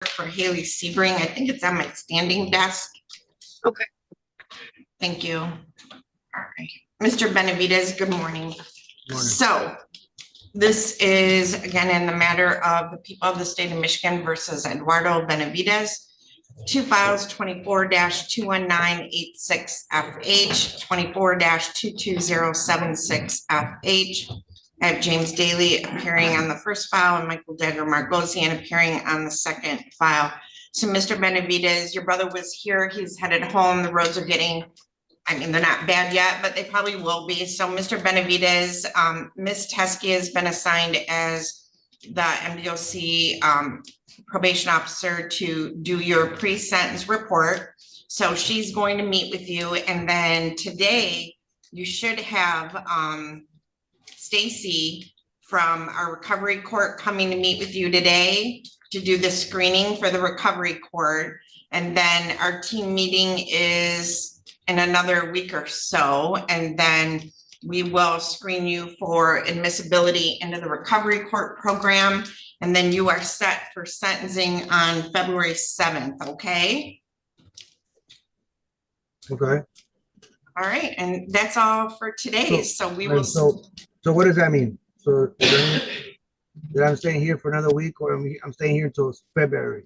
for Haley Sebring. I think it's on my standing desk. Okay. Thank you. All right. Mr. Benavides, good morning. So this is again in the matter of the people of the state of Michigan versus Eduardo Benavides. Two files, 24-21986FH, 24-22076FH. I have James Daly appearing on the first file and Michael Dagger Margosian appearing on the second file. So Mr. Benavides, your brother was here. He's headed home. The roads are getting, I mean, they're not bad yet, but they probably will be. So Mr. Benavides, Ms. Teskey has been assigned as the MDOC probation officer to do your pre-sentence report. So she's going to meet with you. And then today you should have Stacy from our recovery court coming to meet with you today to do the screening for the recovery court. And then our team meeting is in another week or so. And then we will screen you for admissibility into the recovery court program. And then you are set for sentencing on February 7th, okay? Okay. All right, and that's all for today. So we will. So what does that mean? So that I'm staying here for another week, or I'm staying here until February?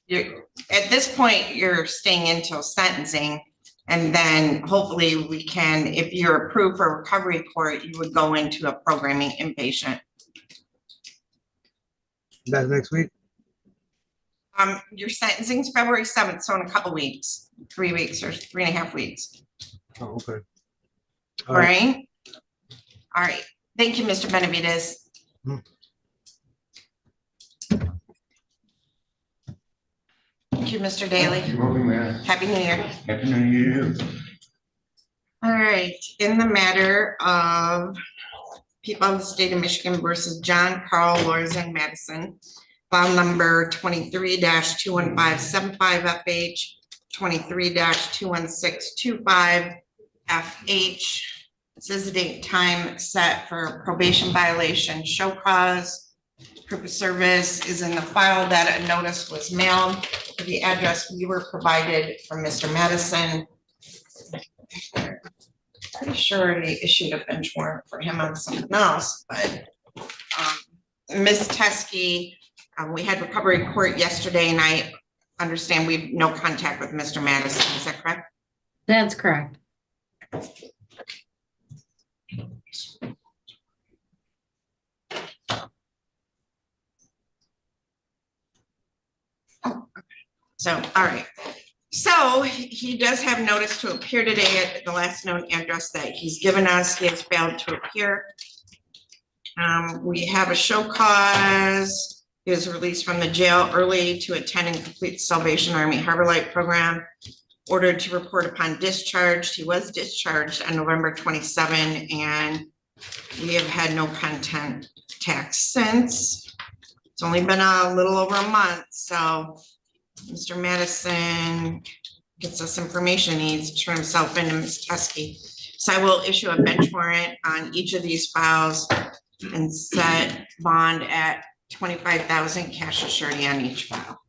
At this point, you're staying until sentencing. And then hopefully we can, if you're approved for recovery court, you would go into a programming inpatient. That's next week? Your sentencing is February 7th, so in a couple weeks, 3 weeks or 3.5 weeks. Oh, okay. All right. All right. Thank you, Mr. Benavides. Thank you, Mr. Daly. You're welcome, man. Happy New Year. Happy New Year. All right. In the matter of people of the state of Michigan versus John Carl Lorenzen Madison, file number 23-21575FH, 23-21625FH. This is the date time set for probation violation show cause. Proof of service is in the file that a notice was mailed to the address we were provided from Mr. Madison. Pretty sure they issued a bench warrant for him on something else, but Ms. Teskey, we had recovery court yesterday, and I understand we've no contact with Mr. Madison. Is that correct? That's correct. So, all right. So he does have notice to appear today at the last known address that he's given us. He has failed to appear. We have a show cause. He was released from the jail early to attend and complete the Salvation Army Harbor Light program. Ordered to report upon discharge. He was discharged on November 27, and we have had no contact since. It's only been a little over a month, so Mr. Madison gets us information he needs to turn himself into Ms. Teskey. So I will issue a bench warrant on each of these files and set bond at $25,000 cash or surety on each file.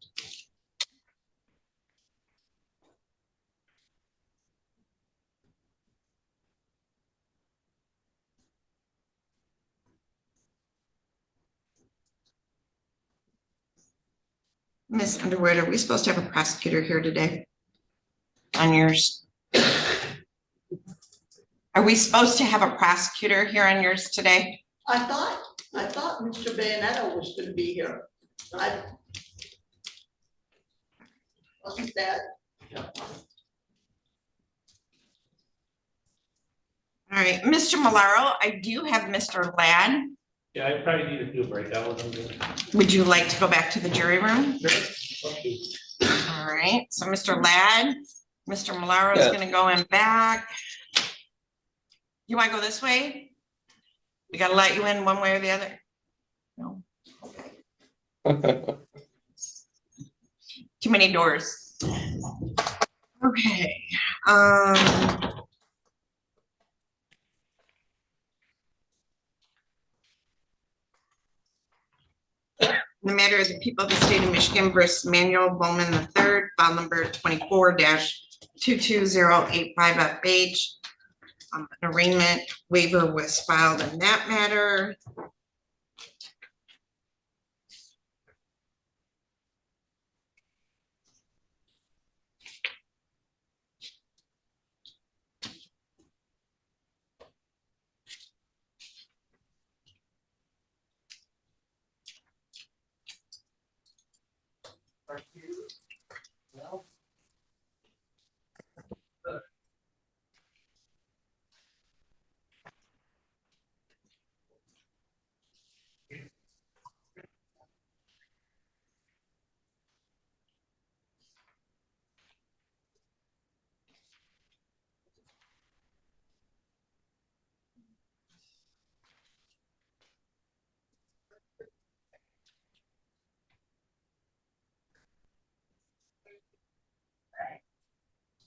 Ms. Underwood, are we supposed to have a prosecutor here today on yours? Are we supposed to have a prosecutor here on yours today? I thought Mr. Bayonetta was going to be here. Wasn't that? All right, Mr. Malaro, I do have Mr. Ladd. Yeah, I probably need a few breakouts. Would you like to go back to the jury room? Sure. Okay. All right, so Mr. Ladd, Mr. Malaro is going to go in back. You want to go this way? We got to let you in one way or the other? No? Okay. Too many doors. Okay. In the matter of the people of the state of Michigan versus Manuel Bowman III, file number 24-22085FH. An arraignment waiver was filed in that matter.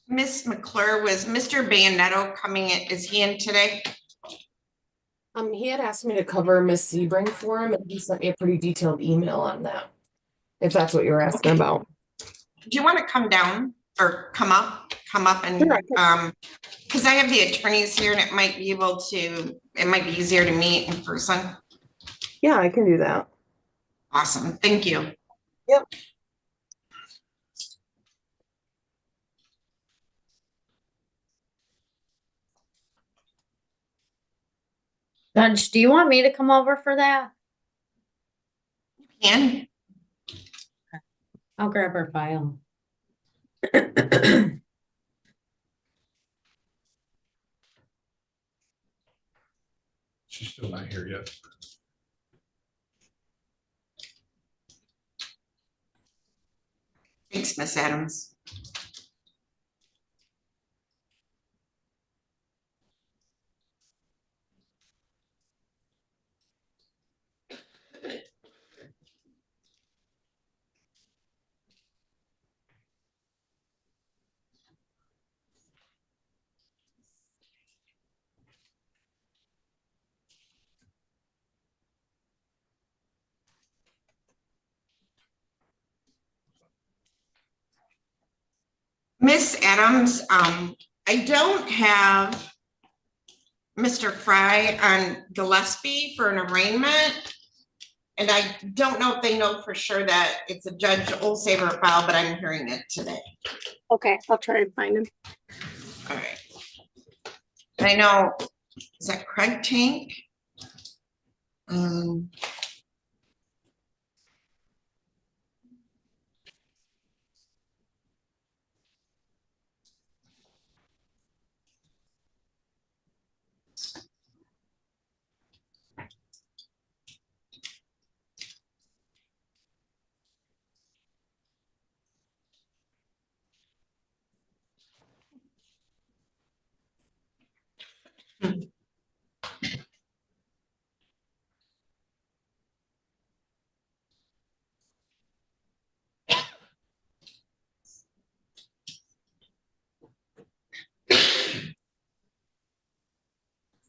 Miss McClure, was Mr. Bayonetto coming in? Is he in today? He had asked me to cover Miss Sebring for him, and he sent me a pretty detailed email on that. If that's what you were asking about. Do you want to come down or come up and, Sure, I because I have the attorneys here and it might be easier to meet in person. Yeah, I can do that. Awesome, thank you. Yep. Judge, do you want me to come over for that? And I'll grab her file. She's still not here yet. thanks, Miss Adams. Miss Adams, I don't have Mr. Fry on Gillespie for an arraignment. And I don't know if they know for sure that it's a Judge Olsaver file, but I'm hearing it today. Okay, I'll try and find him. All right. And I know, is that Craig Tank?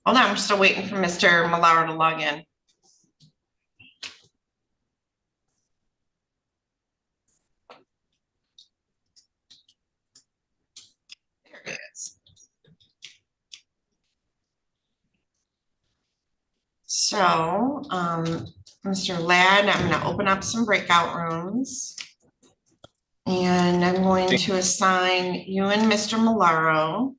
Hold on, I'm still waiting for Mr. Malaro to log in. There it is. So, Mr. Ladd, I'm gonna open up some breakout rooms. And I'm going to assign you and Mr. Malaro,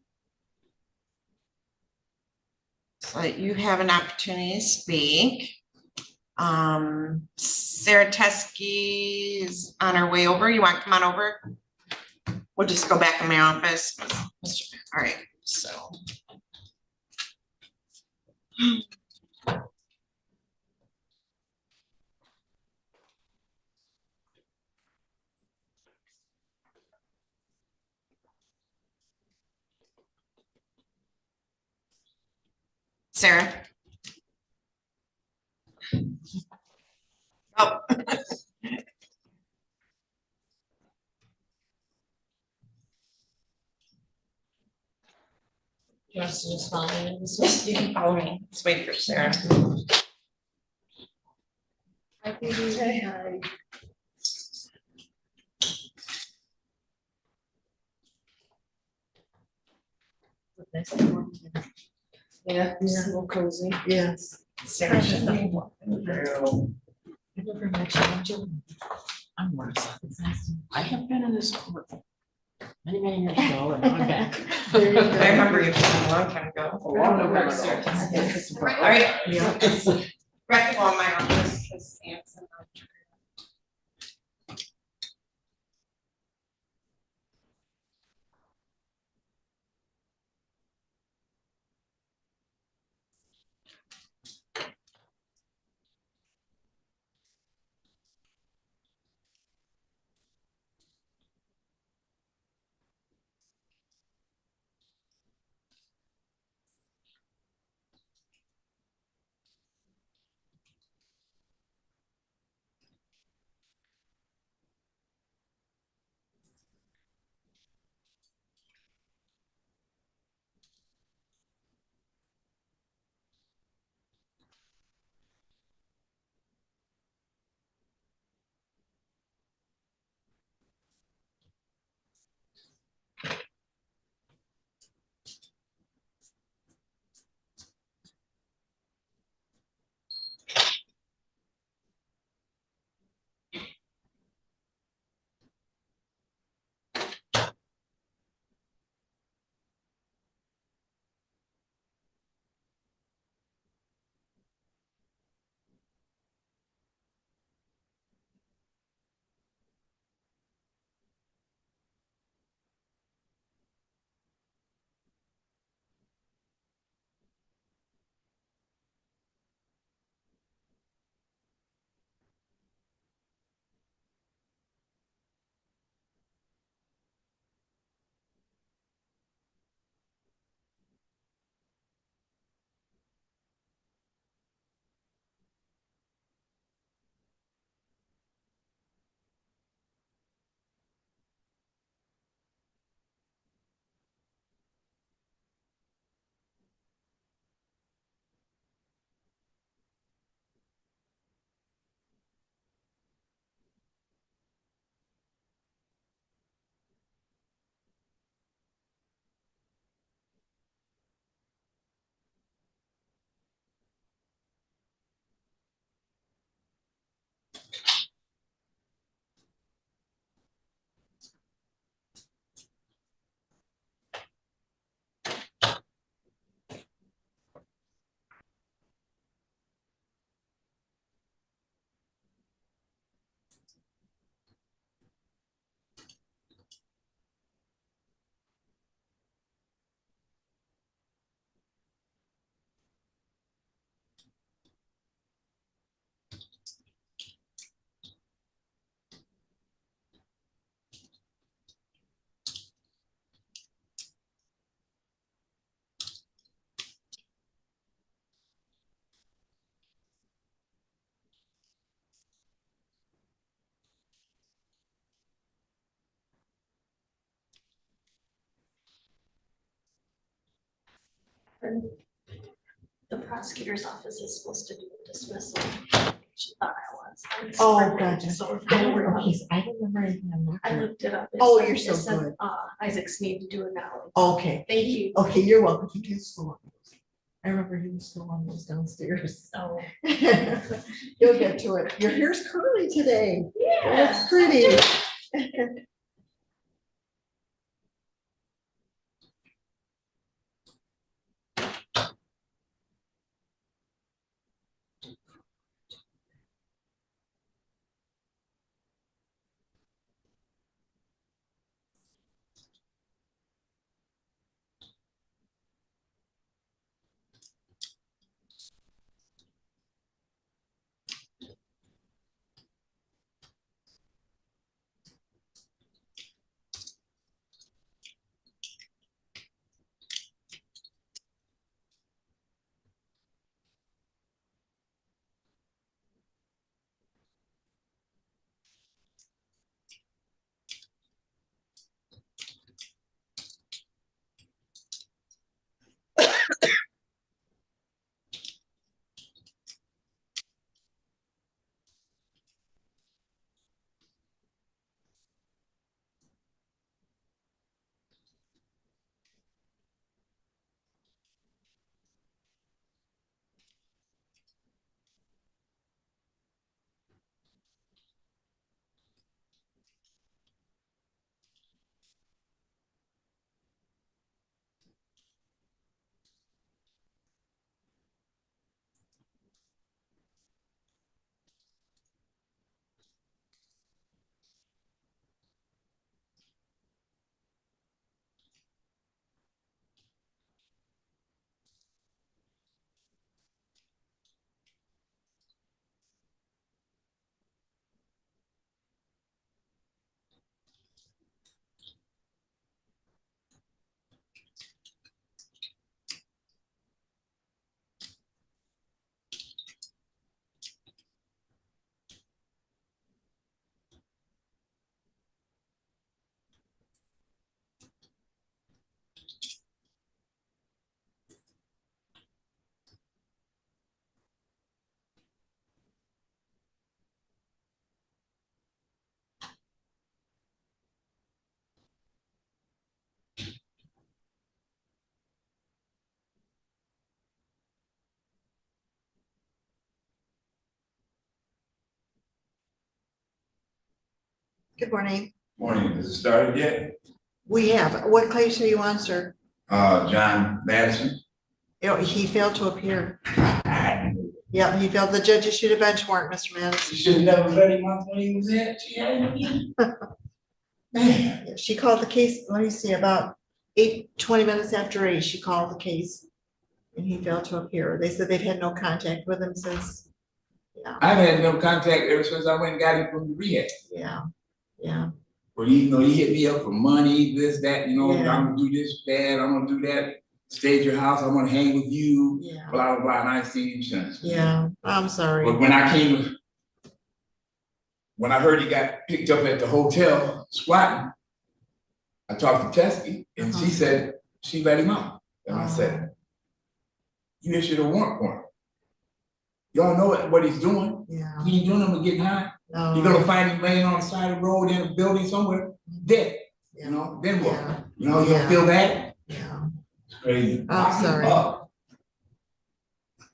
so that you have an opportunity to speak. Sarah Teskey is on her way over. You want to come on over? We'll just go back in my office. All right, so. Sarah. Oh. You want us to just follow me? You can follow me. Let's wait for Sarah. I can do that. Yeah, it's a little cozy. Yes. Sarah should be I'm worse. I have been in this court many, many years ago, and now I'm back. There you go. I remember you from a long time ago. A long time ago. All right. Back to all my office, his aunts and uncles. The prosecutor's office is supposed to do a dismissal. She thought I was. Oh, gotcha. So I don't remember anything on that. I looked it up. It Oh, said- you're so it said, good. Isaac's need to do it now. Okay, Thank you. okay, you're welcome. He is still on those. I remember he was still on those downstairs. So. You'll get to it. Your hair's curly today. Yeah. It's pretty. Good morning. Morning, has it started yet? We have, what case are you on, sir? John Madison. He failed to appear. Yeah, he failed. The judge issued a bench warrant, Mr. Madison. She should have never let him off when he was in. She had him in. Man, Yeah, she called the case, let me see, about 20 minutes after 8, she called the case. And he failed to appear. They said they'd had no contact with him since. Yeah, I've had no contact ever since I went and got him from the rehab. yeah. Where he hit me up for money, this, that, Yeah. I'm gonna do this, that, I'm gonna do that. Stay at your house, I'm gonna hang with you, Yeah, blah, blah, blah, and I ain't seen him since. yeah, I'm sorry. But when I heard he got picked up at the hotel squatting, I talked to Tessie and she said she let him out. And I said, you issued a warrant for him. Y'all know what he's doing. Yeah, He ain't doing nothing but getting high. no. You're gonna find him laying on the side of the road in a building somewhere, dead. Yeah. Then what? Yeah. You gonna feel that? Yeah, It's crazy. I'm Lock him sorry. up.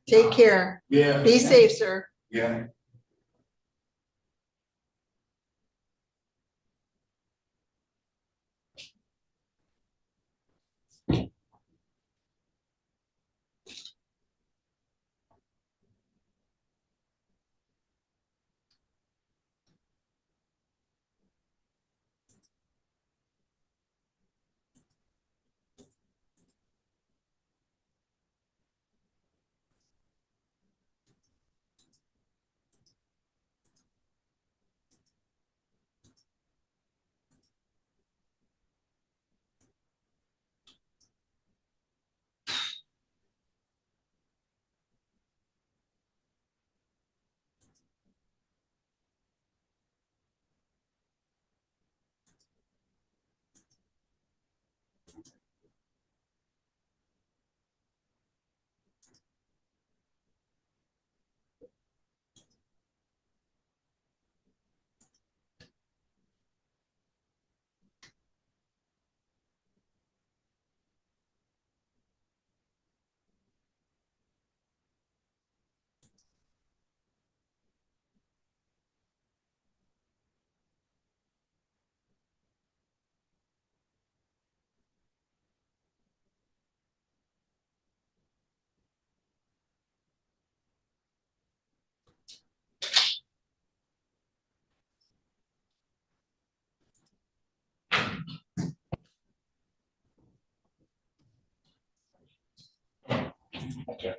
take care. Yeah. Be safe, sir. Yeah. Okay.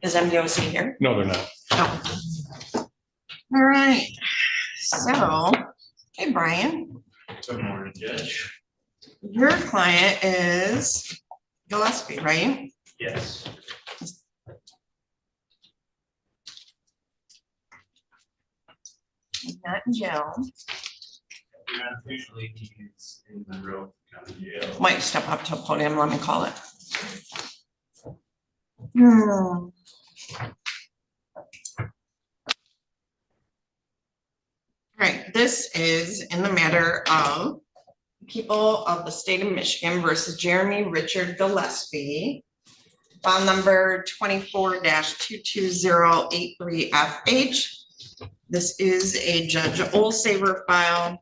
Is MDOC here? No, they're not. Oh. All right, so, hey, Brian, Good morning, Judge. your client is Gillespie, right? Yes. Not in jail. Officially, he's in Monroe County Jail. Might step up to a podium, let me call it. Hmm. Right, this is in the matter of people of the state of Michigan versus Jeremy Richard Gillespie. File number 24-22083FH. This is a Judge Olsaver file.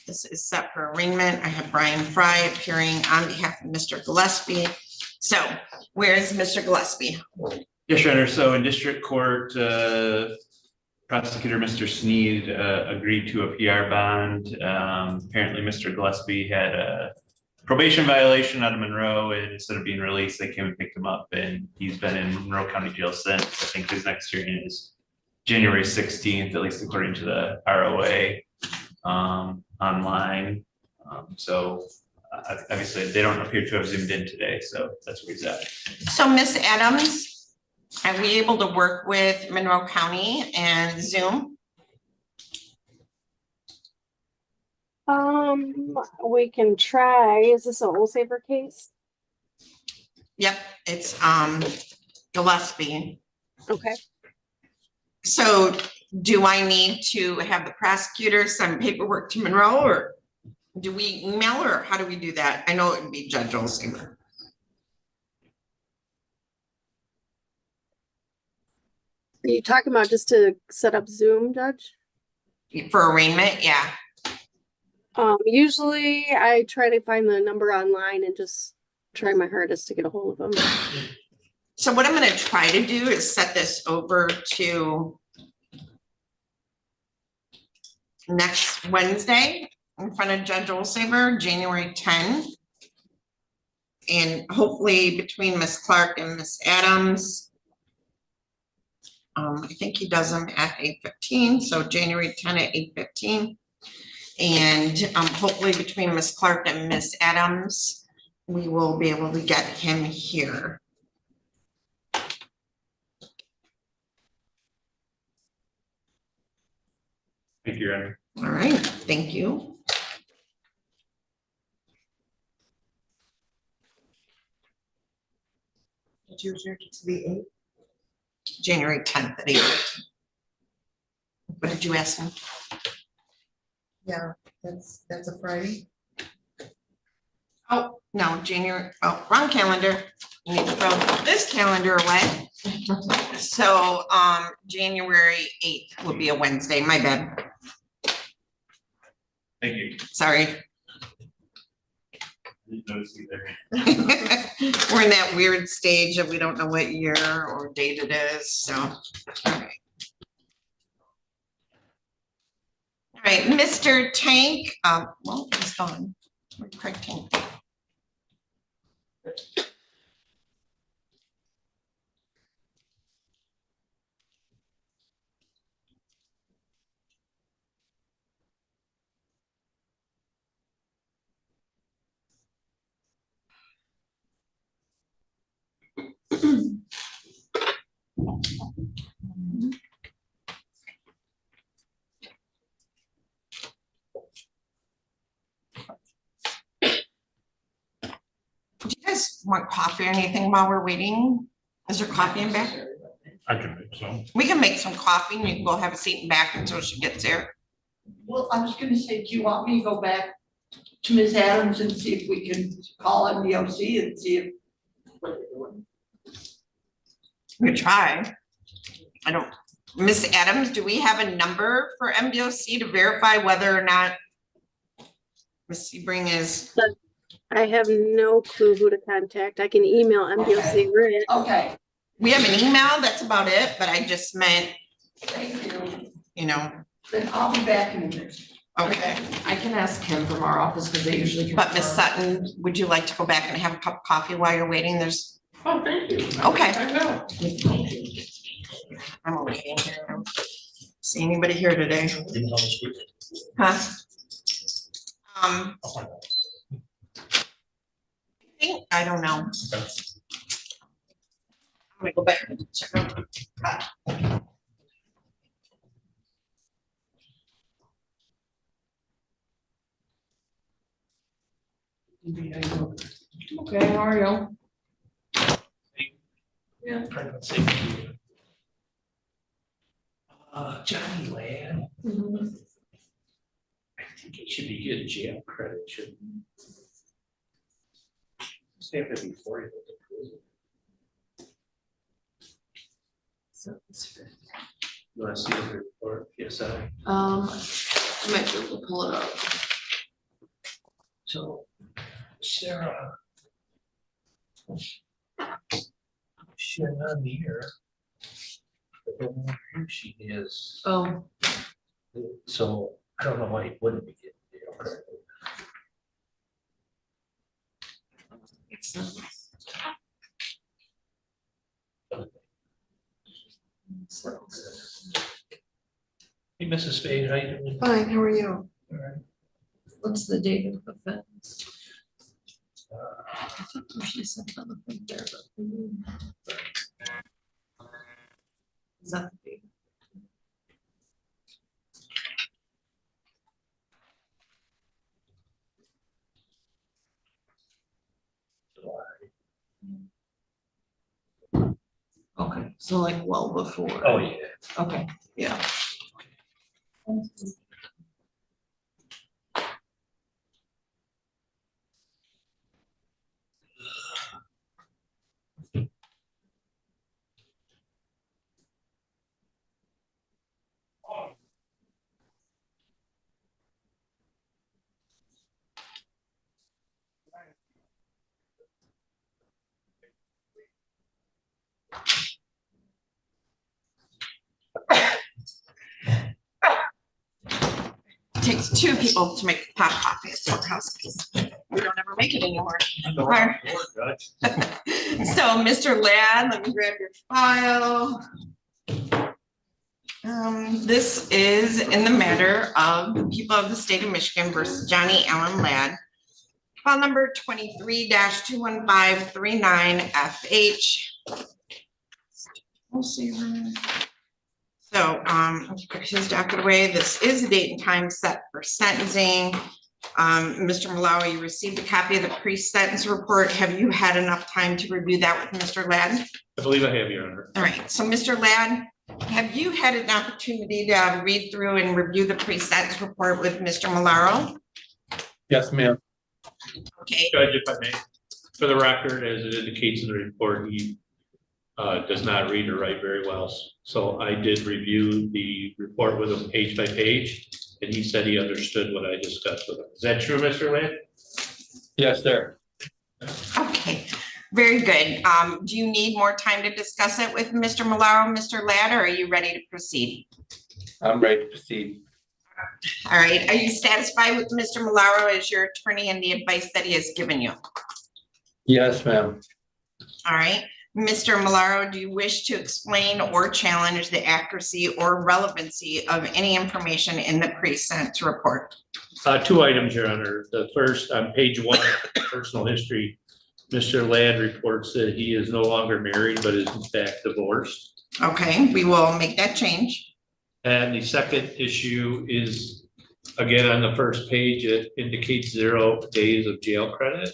This is set for arraignment. I have Brian Fry appearing on behalf of Mr. Gillespie. So where is Mr. Gillespie? Yes, Your Honor. So in district court, prosecutor Mr. Sneed agreed to a PR bond. Apparently Mr. Gillespie had a probation violation out of Monroe, and instead of being released, they came and picked him up, and he's been in Monroe County Jail since. I think his next hearing is January 16th, at least according to the ROA online. So obviously they don't appear to have zoomed in today, so that's where he's at. So Miss Adams, are we able to work with Monroe County and Zoom? We can try. Is this an Old Saver case? Yep, it's Gillespie. Okay. So do I need to have the prosecutor send paperwork to Monroe, or do we email, or how do we do that? I know it would be Judge Olsaver. Are you talking about just to set up Zoom, Judge? For arraignment, yeah. Usually I try to find the number online and just try my hardest to get a hold of them. So what I'm gonna try to do is set this over to next Wednesday in front of Judge Olsaver, January 10. And hopefully between Miss Clark and Miss Adams, I think he does them at 8:15, so January 10 at 8:15. And hopefully between Miss Clark and Miss Adams, we will be able to get him here. Thank you, Your Honor. All right, thank you. Did you reserve it to the 8th? January 10th at 8. What did you ask me? Yeah, that's a Friday. Oh, no, January, oh, wrong calendar. You need to throw this calendar away. So, January 8th will be a Wednesday, my bad, Thank you. sorry. I didn't notice either. We're in that weird stage of we don't know what year or date it is, so. All right, Mr. Tank, well, he's gone. Where'd Craig Tank go? Do you guys want coffee or anything while we're waiting? Is there coffee in back? I can make some. We can make some coffee and you can go have a seat in back until she gets here. Well, I was gonna say, do you want me to go back to Ms. Adams and see if we can call MDOC and see if what they're doing? We could try. I don't, Miss Adams, do we have a number for MDOC to verify whether or not Miss Sebring is? I have no clue who to contact. I can email MDOC Grid. Okay, We have an email, that's about it, but I just meant, thank you. you know, Then I'll be back in a minute. okay. I can ask him from our office because they usually. But Miss confirm. Sutton, would you like to go back and have a cup of coffee while you're waiting? There's, Oh, thank you. okay. I will. I'm waiting here. I don't see anybody here today. Huh? I don't know. I'm gonna go back and check out. Okay, how are you? Yeah. Johnny Ladd, I think he should be getting jail credit, shouldn't he? Stay there before he goes to prison. So it's fair. You wanna see his report, PSI? I might be able to pull it up. So Sarah. She's not here. I don't know who she is. Oh, So I don't know why he wouldn't be getting jail credit. makes sense. Hey, Mrs. Spade, how you doing? Fine, how are you? All right. What's the date of offense? I think she said something there, but. Is that the date? Okay, so like well before. Oh, yeah. Okay, yeah. It takes two people to make pot coffee at the courthouse, because we don't ever make it anymore. Alright. So, Mr. Ladd, let me grab your file. This is in the matter of the people of the state of Michigan versus Johnny Allen Ladd. File number 23-21539 FH. So, his docket away, this is the date and time set for sentencing. Mr. Malawi, you received a copy of the pre-sentence report. Have you had enough time to review that with Mr. Ladd? I believe I have, Your Honor. All right, so Mr. Ladd, have you had an opportunity to read through and review the pre-sentence report with Mr. Malaro? Yes, ma'am. Okay, Judge, if I may, for the record, as it indicates in the report, he does not read or write very well. So I did review the report with him page by page, and he said he understood what I discussed with him. Is that true, Mr. Ladd? Yes, sir. okay, very good. Do you need more time to discuss it with Mr. Malaro, Mr. Ladd, or are you ready to proceed? I'm ready to proceed. All right, are you satisfied with Mr. Malaro as your attorney and the advice that he has given you? Yes, ma'am. All right, Mr. Malaro, do you wish to explain or challenge the accuracy or relevancy of any information in the pre-sentence report? Two items, Your Honor. The first, on page 1, personal history, Mr. Ladd reports that he is no longer married, but is in fact divorced. Okay, we will make that change. And the second issue is, again, on the first page, it indicates 0 days of jail credit.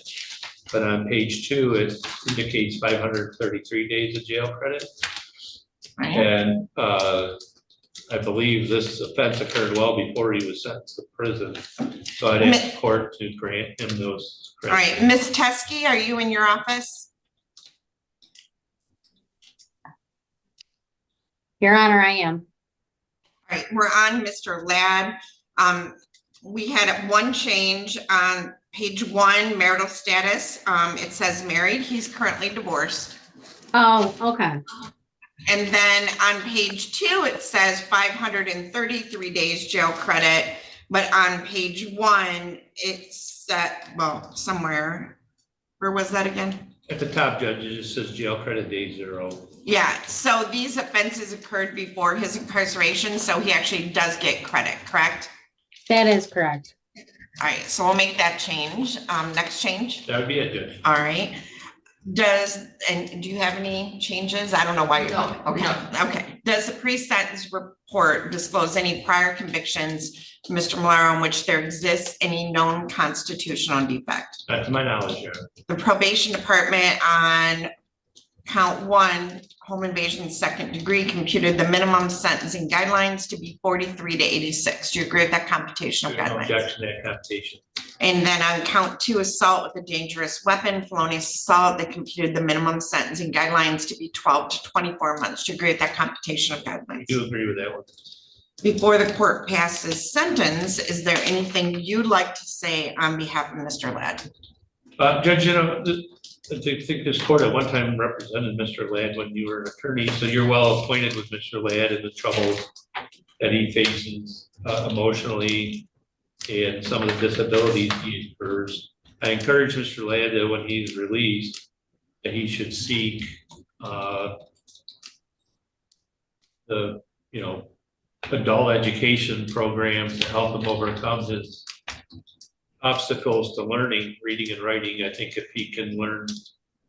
But on page 2, it indicates 533 days of jail credit. Right. And I believe this offense occurred well before he was sentenced to prison. So I'd ask the court to grant him those. All right, Ms. Teskey, are you in your office? Your Honor, I am. All right, we're on Mr. Ladd. We had one change on page 1, marital status. It says married, he's currently divorced. Oh, okay. And then on page 2, it says 533 days jail credit, but on page 1, it's set, well, somewhere. Where was that again? At the top, Judge, it just says jail credit day 0. Yeah, so these offenses occurred before his incarceration, so he actually does get credit, correct? That is correct. All right, so we'll make that change. Next change. That would be it, Judge. All right. And do you have any changes? I don't know why you're, No, okay. Does the pre-sentence report disclose any prior convictions, Mr. Malaro, in which there exists any known constitutional defect? That's my knowledge, yeah. The probation department on count 1, home invasion second degree, computed the minimum sentencing guidelines to be 43 to 86. Do you agree with that computation of There's no guidelines? objection to that computation. And then on count 2, assault with a dangerous weapon, felonious assault, they computed the minimum sentencing guidelines to be 12 to 24 months. Do you agree with that computation of I guidelines? do agree with that one. Before the court passes sentence, is there anything you'd like to say on behalf of Mr. Ladd? Judge, I think this court at one time represented Mr. Ladd when you were an attorney, so you're well acquainted with Mr. Ladd and the troubles that he faces emotionally and some of the disabilities he incurs. I encourage Mr. Ladd that when he's released, that he should seek the adult education programs to help him overcome his obstacles to learning, reading and writing. I think if he can learn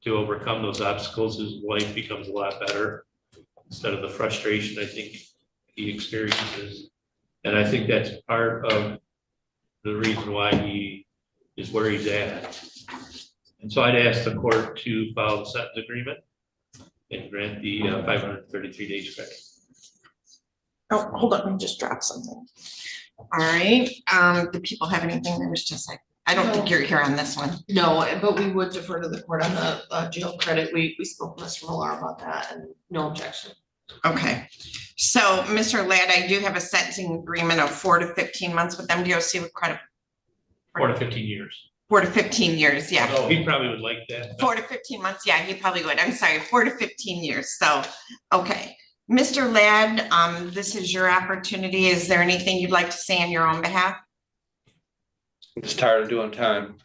to overcome those obstacles, his life becomes a lot better instead of the frustration I think he experiences. And I think that's part of the reason why he is where he's at. And so I'd ask the court to file the sentence agreement and grant the 533 days credit. Oh, hold on, let me just drop something. All right, do people have anything they wish to say? I don't think you're here on this one. No, but we would defer to the court on the jail credit. We spoke with Mr. Millar about that and no objection. Okay, so Mr. Ladd, I do have a sentencing agreement of 4 to 15 months with MDOC with credit. 4 to 15 years. 4 to 15 years, yeah. Oh, he probably would like that. 4 to 15 months, yeah, he probably would. I'm sorry, 4 to 15 years. So, okay. Mr. Ladd, this is your opportunity. Is there anything you'd like to say on your own behalf? I'm just tired of doing time.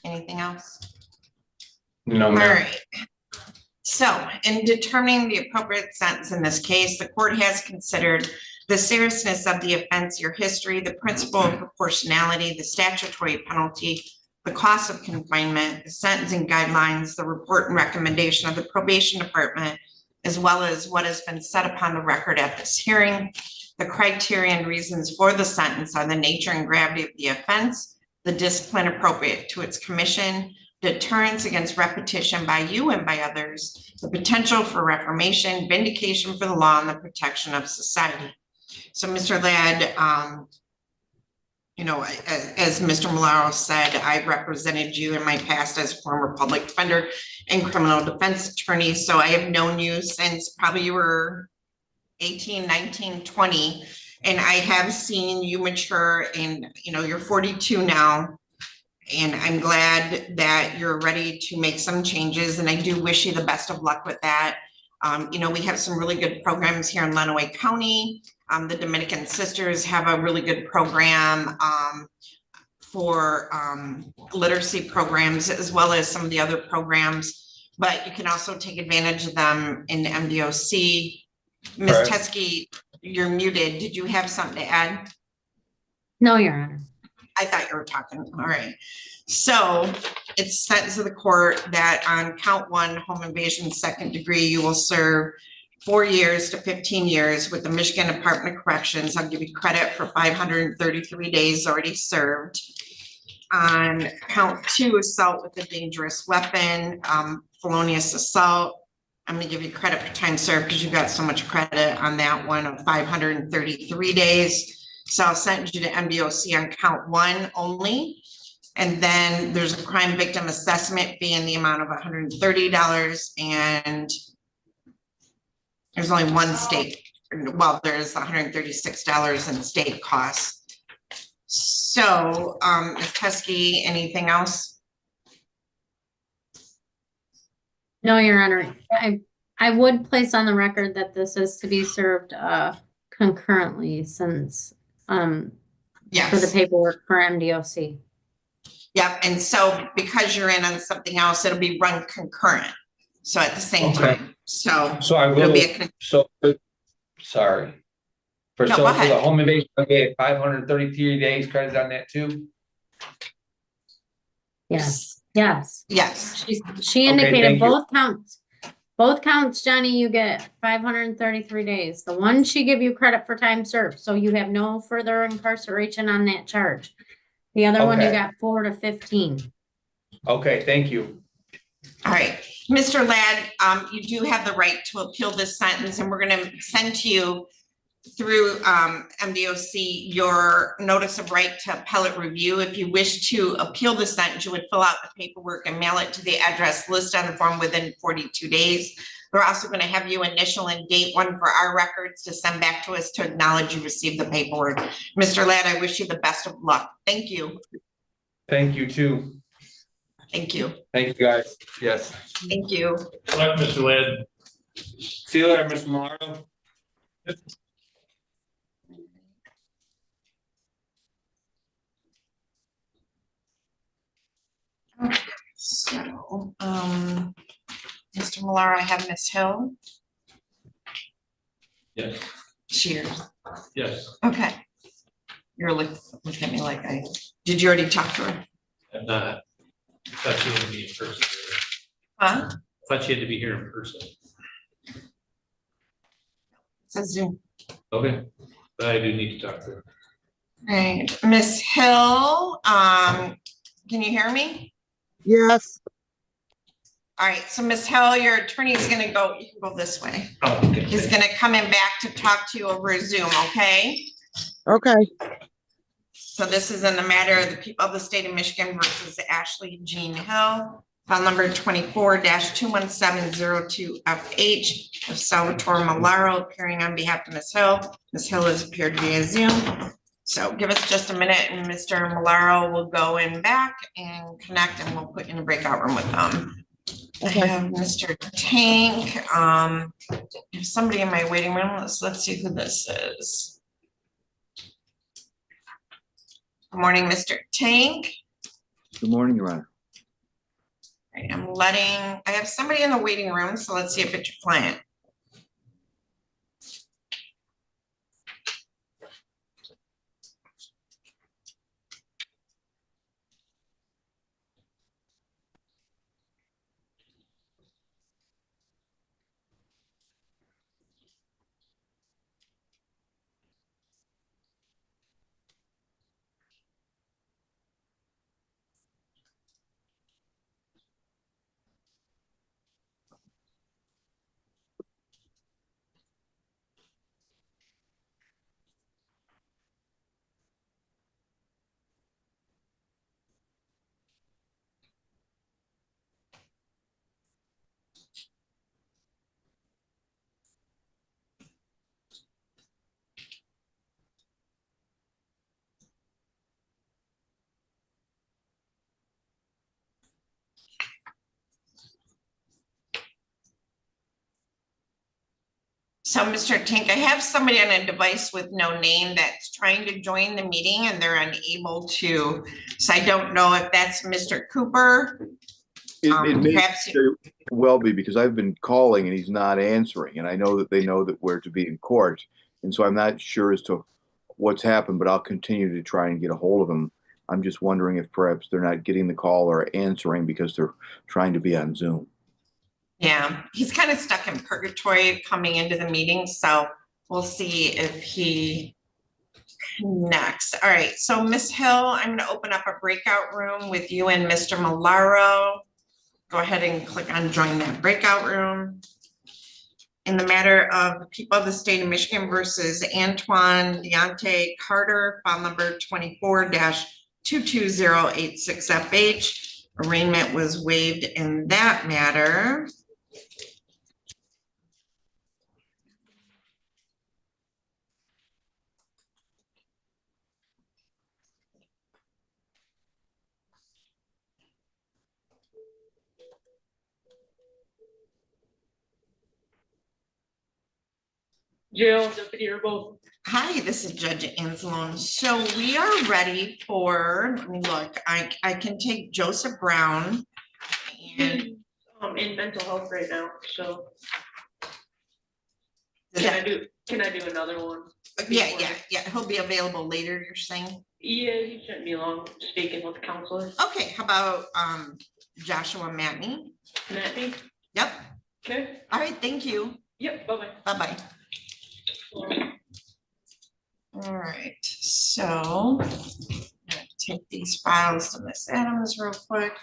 Anything else? No, All ma'am. right. So in determining the appropriate sentence in this case, the court has considered the seriousness of the offense, your history, the principle of proportionality, the statutory penalty, the cost of confinement, the sentencing guidelines, the report and recommendation of the probation department, as well as what has been set upon the record at this hearing. The criteria and reasons for the sentence are the nature and gravity of the offense, the discipline appropriate to its commission, deterrence against repetition by you and by others, the potential for reformation, vindication for the law, and the protection of society. So Mr. Ladd, as Mr. Malaro said, I represented you in my past as a former public defender and criminal defense attorney. So I have known you since probably you were 18, 19, 20. And I have seen you mature and, you're 42 now. And I'm glad that you're ready to make some changes. And I do wish you the best of luck with that. We have some really good programs here in Lenawee County. The Dominican Sisters have a really good program for literacy programs, as well as some of the other programs, but you can also take advantage of them in the MDOC. Ms. Right. Teskey, you're muted. Did you have something to add? No, Your Honor. I thought you were talking. All right. So it's sentence of the court that on count 1, home invasion second degree, you will serve 4 years to 15 years with the Michigan Department of Corrections. I'll give you credit for 533 days already served. On count 2, assault with a dangerous weapon, felonious assault, I'm gonna give you credit for time served because you got so much credit on that one of 533 days. So I'll send you to MDOC on count 1 only. And then there's a crime victim assessment fee in the amount of $130, and there's only one state, well, there's $136 in state costs. So, Ms. Teskey, anything else? No, Your Honor. I would place on the record that this is to be served concurrently since Yes. for the paperwork for MDOC. Yep, and so because you're in on something else, it'll be run concurrent. So at the same time, so I it'll will, be a, sorry. No, go For ahead. the home invasion, okay, 533 days credit on that too? Yes. Yes. Yes. She Okay, indicated thank you. both counts, Johnny, you get 533 days. The one she give you credit for time served, so you have no further incarceration on that charge. The other one, you Okay. got 4 to 15. Okay, thank you. All right, Mr. Ladd, you do have the right to appeal this sentence, and we're gonna send to you through MDOC your notice of right to appellate review. If you wish to appeal the sentence, you would fill out the paperwork and mail it to the address listed on the form within 42 days. We're also going to have you initial and date one for our records to send back to us to acknowledge you received the paperwork. Mr. Ladd, I wish you the best of luck. Thank you. Thank you too. Thank you. Thank you, guys. Yes. Thank you. Good luck, Mr. Ladd. See you later, Mr. Morrow. So, Mr. Millar, I have Ms. Hill. Yes. Cheers. Yes. Okay. You're looking at me like did you already talk to her? I'm not. Thought you had to be in person. Huh? Thought you had to be here in person. It's a Zoom. Okay, but I do need to talk to her. Right, Ms. Hill, can you hear me? Yes. All right, so Ms. Hill, your attorney is gonna go, you can go this way. Oh, okay. He's gonna come in back to talk to you over Zoom, okay? Okay. So this is in the matter of the people of the state of Michigan versus Ashley Jean Hill, file number 24-21702FH of Salvatore Malaro appearing on behalf of Ms. Hill. Ms. Hill has appeared via Zoom. So give us just a minute and Mr. Malaro will go in back and connect and we'll put you in a breakout room with them. I have Mr. Tank. There's somebody in my waiting room. Let's see who this is. Good morning, Mr. Tank. Good morning, Your Honor. I have somebody in the waiting room, so let's see if it's your client. So Mr. Tank, I have somebody on a device with no name that's trying to join the meeting and they're unable to. So I don't know if that's Mr. Cooper. It may Perhaps very well be because I've been calling and he's not answering. And I know that they know that we're to be in court. And so I'm not sure as to what's happened, but I'll continue to try and get a hold of him. I'm just wondering if perhaps they're not getting the call or answering because they're trying to be on Zoom. Yeah, he's kind of stuck in purgatory coming into the meeting, so we'll see if he connects. All right, so Ms. Hill, I'm going to open up a breakout room with you and Mr. Malaro. Go ahead and click on join that breakout room. In the matter of the people of the state of Michigan versus Antoine Deontay Carter, file number 24-22086FH. Arraignment was waived in that matter. Jill, Deputy Herbo. Hi, this is Judge Anzalone. So we are ready for, let me look, I can take Joseph Brown and In mental health right now, so Does can that- I do another one? yeah, he'll be available later, you're saying? Yeah, he sent me along speaking with the counselor. Okay, how about Joshua Matney. Matney? Yep. Okay. All right, thank you. Yep, bye-bye. Bye-bye. All right, so I'm gonna take these files to Miss Adams real quick.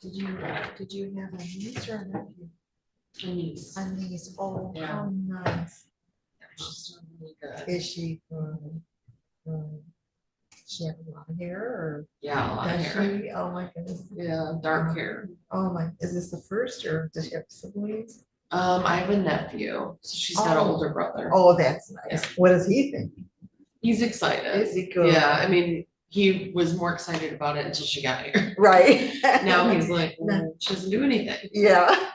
Did you have a niece or a nephew? A niece. A niece, oh, Yeah. how nice. She's doing really good. Is she she have a lot of hair or? Yeah, a lot of Does hair. she? Oh my goodness. Yeah, dark hair. Oh my, is this the first or does she have siblings? I have a nephew, so she's got an Oh. older brother. Oh, that's nice. Yeah. What does he think? He's excited. Is he good? Yeah, I mean, he was more excited about it until she got here. Right. Now he's like, well, she doesn't do anything. Yeah.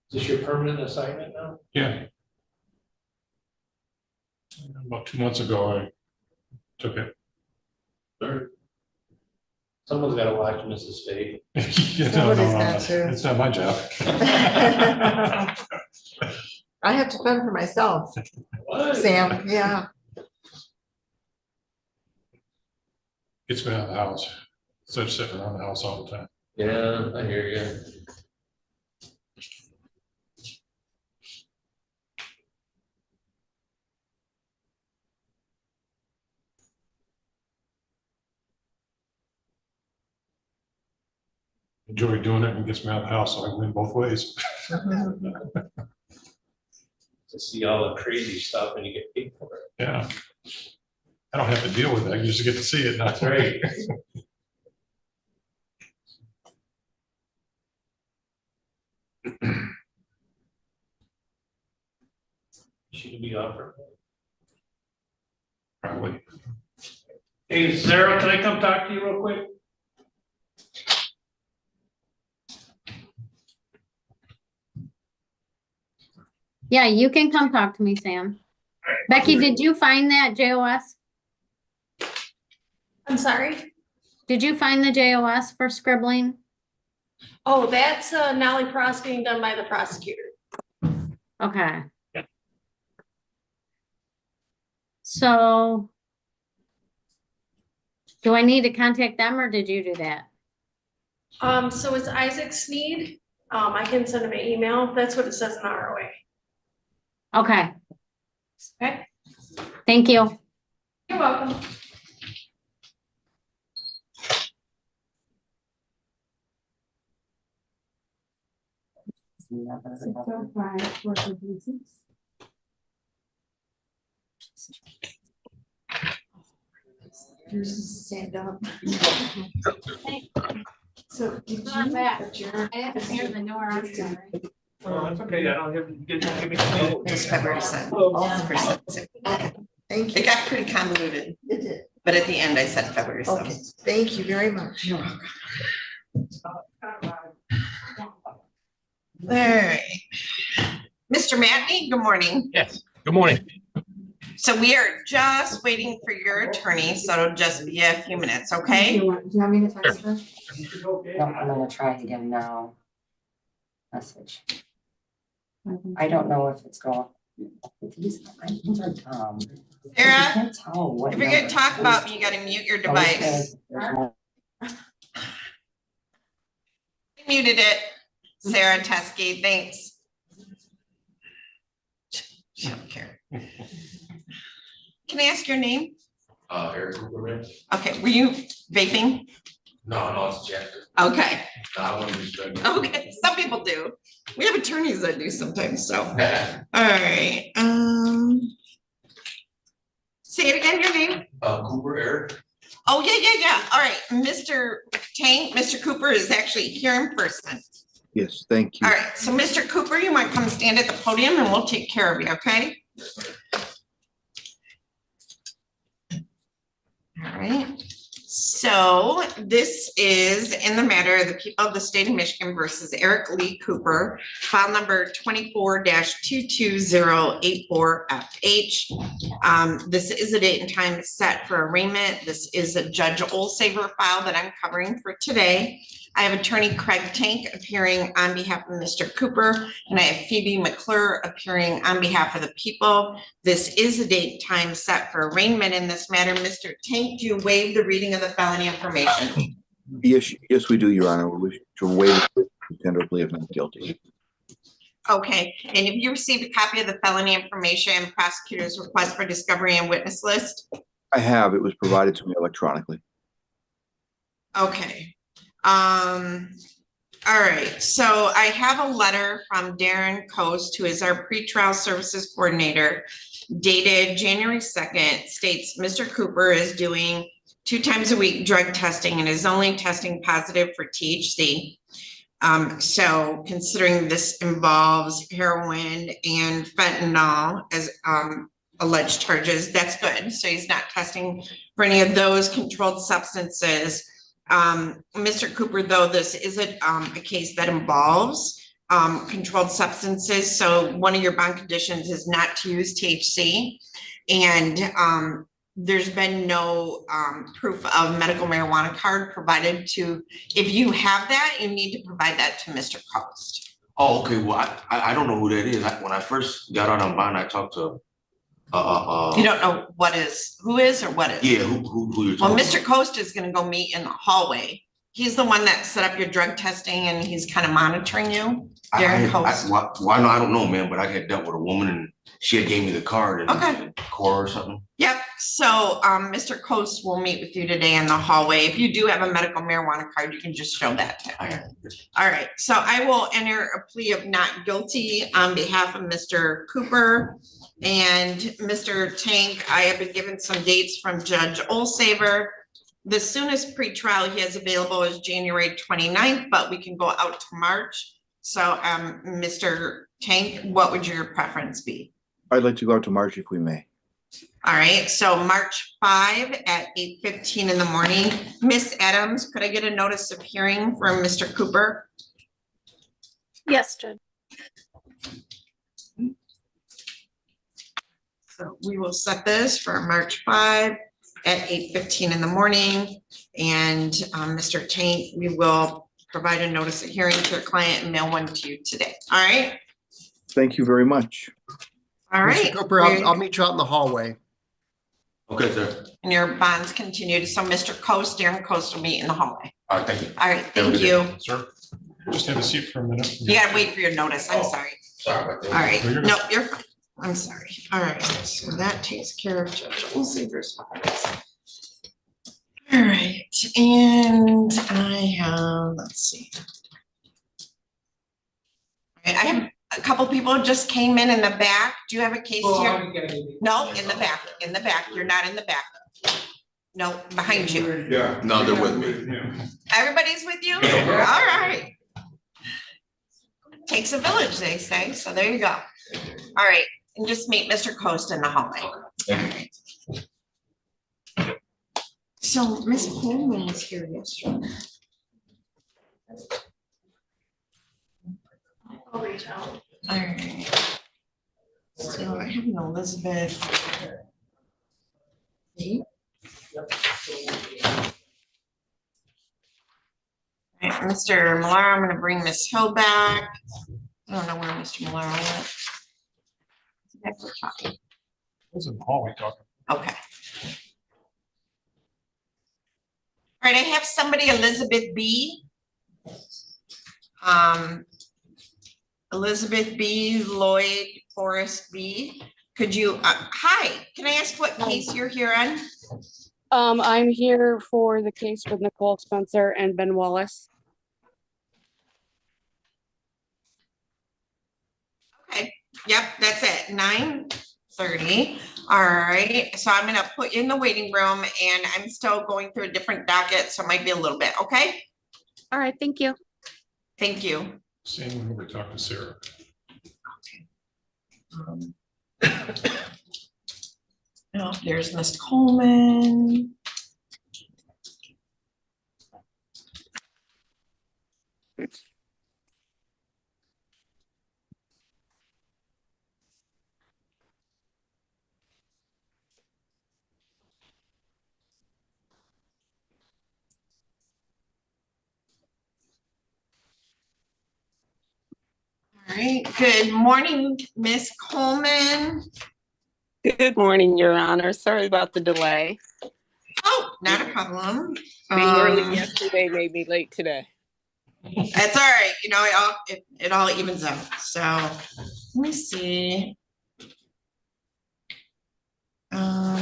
Is this your permanent assignment now? Yeah. About 2 months ago, I took it. Or someone's gotta watch Mrs. Fate. Yeah, no, Somebody's no, got to. it's not my job. I have to fend for myself, What? Sam, yeah. Gets me out of the house. Instead of sitting around the house all the time. Yeah, I hear you. Enjoy doing it and gets me out of the house, so I win both ways. To see all the crazy stuff and you get paid for it. Yeah. I don't have to deal with it. I just get to see it. That's right. Should be offered. Probably. Hey, Sarah, can I come talk to you real quick? Yeah, you can come talk to me, Sam. Becky, did you find that JOS? I'm sorry. Did you find the JOS for scribbling? Oh, that's Nolly prosecuting done by the prosecutor. Okay. So do I need to contact them or did you do that? So it's Isaac Sneed. I can send him an email. That's what it says in the ROA. Okay, Okay, thank you. you're welcome. Stand up. So did Not you bad. adjourn? I haven't heard the door. I'm sorry. Oh, that's okay. I don't have to give me. It's February 7th. Oh, thank It you. got pretty convoluted. It did. But at the end, I said February Okay, 7th. thank you very much. You're welcome. All right. Mr. Matney, good morning. Yes, good morning. So we are just waiting for your attorney, so it'll just be a few minutes, okay? Do you want me to text her? No, I'm gonna try again now. Message. I don't know if it's going. These are dumb. Sarah, can't tell what if you're gonna number. talk about me, you gotta mute your device. Muted it. Sarah Teskey, thanks. She don't care. Can I ask your name? Eric Cooper. Okay, were you vaping? No, it's Jeff. Okay, I want to be straight. okay, some people do. We have attorneys that do sometimes, so. All right, say it again, your name? Cooper Eric. Oh, yeah. All right, Mr. Tank, Mr. Cooper is actually here in person. Yes, thank you. All right, so Mr. Cooper, you might come stand at the podium and we'll take care of you, okay? All right, so this is in the matter of the people of the state of Michigan versus Eric Lee Cooper, file number 24-22084FH. This is a date and time set for arraignment. This is a Judge Olsaver file that I'm covering for today. I have attorney Craig Tank appearing on behalf of Mr. Cooper, and I have Phoebe McClure appearing on behalf of the people. This is a date and time set for arraignment in this matter. Mr. Tank, do you waive the reading of the felony information? Yes, we do, Your Honor. We wish to waive the tender plea of not guilty. Okay, and have you received a copy of the felony information and prosecutor's request for discovery and witness list? I have. It was provided to me electronically. Okay. All right, so I have a letter from Darren Coast, who is our pretrial services coordinator, dated January 2nd, states Mr. Cooper is doing 2 times a week drug testing and is only testing positive for THC. So considering this involves heroin and fentanyl as alleged charges, that's good. So he's not testing for any of those controlled substances. Mr. Cooper, though, this isn't a case that involves controlled substances. So one of your bond conditions is not to use THC. And there's been no proof of medical marijuana card provided to, if you have that, you need to provide that to Mr. Coast. Oh, okay. Well, I don't know who that is. When I first got out on bond, I talked to You don't know who is or what is? Yeah, who you're talking Well, Mr. Coast is gonna go meet in the hallway. He's the one that set up your drug testing and he's kind of monitoring you. Darren Coast. Why no, I don't know, man, but I had dealt with a woman and she had gave me the card and Okay. core or something. Yep, so Mr. Coast will meet with you today in the hallway. If you do have a medical marijuana card, you can just show that to him. All right, so I will enter a plea of not guilty on behalf of Mr. Cooper. And Mr. Tank, I have been given some dates from Judge Olsaver. The soonest pretrial he has available is January 29th, but we can go out to March. So Mr. Tank, what would your preference be? I'd like to go out to March if we may. All right, so March 5 at 8:15 in the morning. Miss Adams, could I get a notice of hearing from Mr. Cooper? Yes, Judge. So we will set this for March 5 at 8:15 in the morning. And Mr. Tank, we will provide a notice of hearing to your client and mail one to you today. All right? Thank you very much. All right. Mr. Cooper, I'll meet you out in the hallway. Okay, sir. And your bonds continued. So Mr. Coast, Darren Coast will meet in the hallway. All right, thank you. All right, thank you. Sir, just have a seat for a minute. You gotta wait for your notice. I'm Oh. sorry. Sorry about that. All right, No, you're no, you're fine. I'm sorry. All right, so that takes care of Judge Olsaver's files. All right, and I have, let's see. All right, I have a couple people just came in the back. Do you have a case here? No, in the back. You're not in the back. No, behind you. Yeah, no, they're with me. Everybody's with you? All right. Takes a village, they say, so there you go. All right, and just meet Mr. Coast in the hallway. All right. So Ms. Coleman was here yesterday. I'll reach out. All right. So I have an Elizabeth. All right, Mr. Millar, I'm gonna bring Ms. Hill back. I don't know where Mr. Millar went. Never talking. Was in the hallway talking. Okay. All right, I have somebody, Elizabeth B. Elizabeth B, Lloyd Forrest B. Could you, hi, can I ask what case you're here on? I'm here for the case with Nicole Spencer and Ben Wallace. Okay, yep, that's it, 9:30. All right, so I'm gonna put you in the waiting room and I'm still going through a different docket, so it might be a little bit, okay? All right, thank you. Thank you. Seeing over talk to Sarah. Oh, there's Ms. Coleman. All right, good morning, Ms. Coleman. Good morning, Your Honor. Sorry about the delay. Oh, not a problem. Being early yesterday made me late today. That's all right. You know, it all evens out. So let me see. All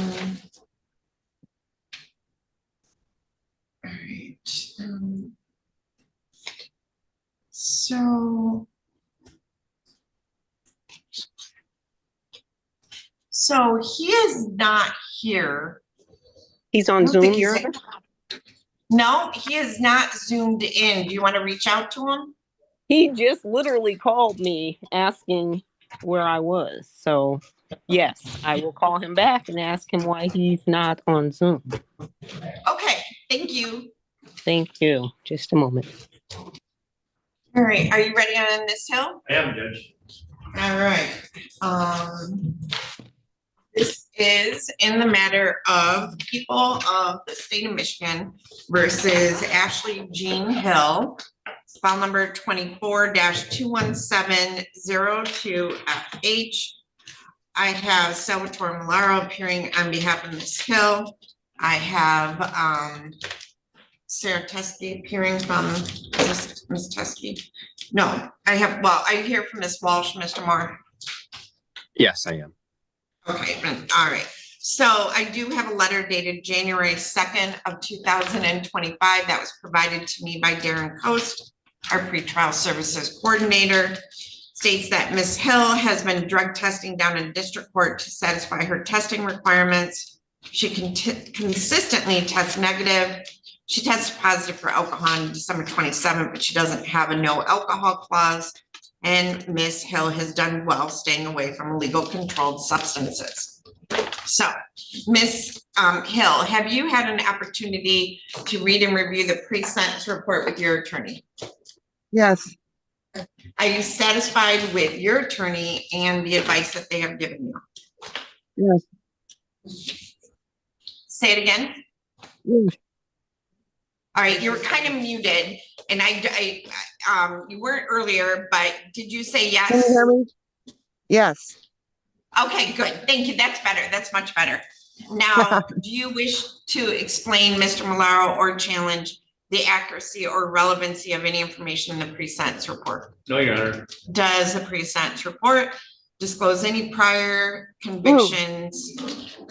right. So he is not here. He's on Zoom, Your Honor? No, he is not zoomed in. Do you want to reach out to him? He just literally called me asking where I was. So yes, I will call him back and ask him why he's not on Zoom. Okay, thank you. Thank you. Just a moment. All right, are you ready on this, Hill? I am, Judge. All right. This is in the matter of people of the state of Michigan versus Ashley Jean Hill. File number 24-21702FH. I have Salvatore Milaro appearing on behalf of Ms. Hill. I have Sarah Teskey appearing from Ms. Teskey. No, I hear from Ms. Walsh, Mr. Moore. Yes, I am. Okay, all right. So I do have a letter dated January 2nd of 2025 that was provided to me by Darren Coast, our pretrial services coordinator. States that Ms. Hill has been drug testing down in district court to satisfy her testing requirements. She consistently tests negative. She tested positive for alcohol on December 27th, but she doesn't have a no alcohol clause. And Ms. Hill has done well staying away from illegal controlled substances. So, Ms. Hill, have you had an opportunity to read and review the pre-sentence report with your attorney? Yes. Are you satisfied with your attorney and the advice that they have given you? Yes. Say it again. Yes. All right, you were kind of muted, and you weren't earlier, but did you say yes? Can you hear me? Yes. Okay, good. Thank you. That's better. That's much better. Now, do you wish to explain, Mr. Milaro, or challenge the accuracy or relevancy of any information in the pre-sentence report? No, Your Honor. Does the pre-sentence report disclose any prior convictions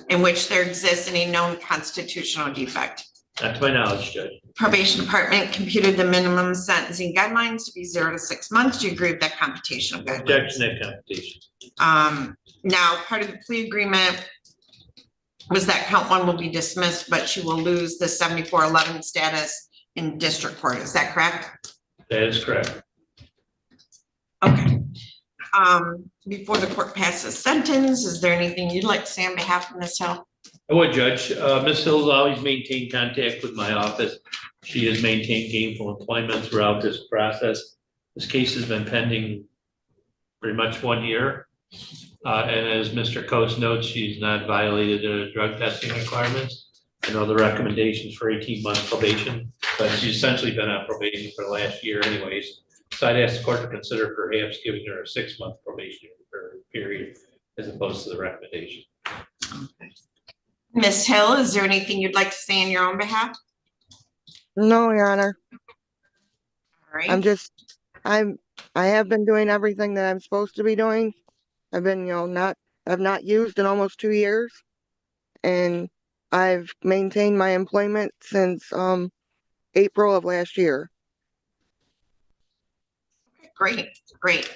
in which there exists any known constitutional defect? Not to my knowledge, Judge. Probation Department computed the minimum sentencing guidelines to be 0 to 6 months. Do you agree with that computational guideline? Objection to computation. Now, part of the plea agreement was that count 1 will be dismissed, but she will lose the 7411 status in district court. Is that correct? That is correct. Okay. Before the court passes sentence, is there anything you'd like to say on behalf of Ms. Hill? I would, Judge. Ms. Hill's always maintained contact with my office. She has maintained gainful employment throughout this process. This case has been pending pretty much 1 year. And as Mr. Coates notes, she's not violated the drug testing requirements. I know the recommendations for 18-month probation, but she's essentially been on probation for the last year anyways. So I'd ask the court to consider perhaps giving her a 6-month probation period as opposed to the recommendation. Ms. Hill, is there anything you'd like to say on your own behalf? No, Your Honor. All right. I have been doing everything that I'm supposed to be doing. I've been, I've not used in almost 2 years. And I've maintained my employment since, April of last year. Great, great.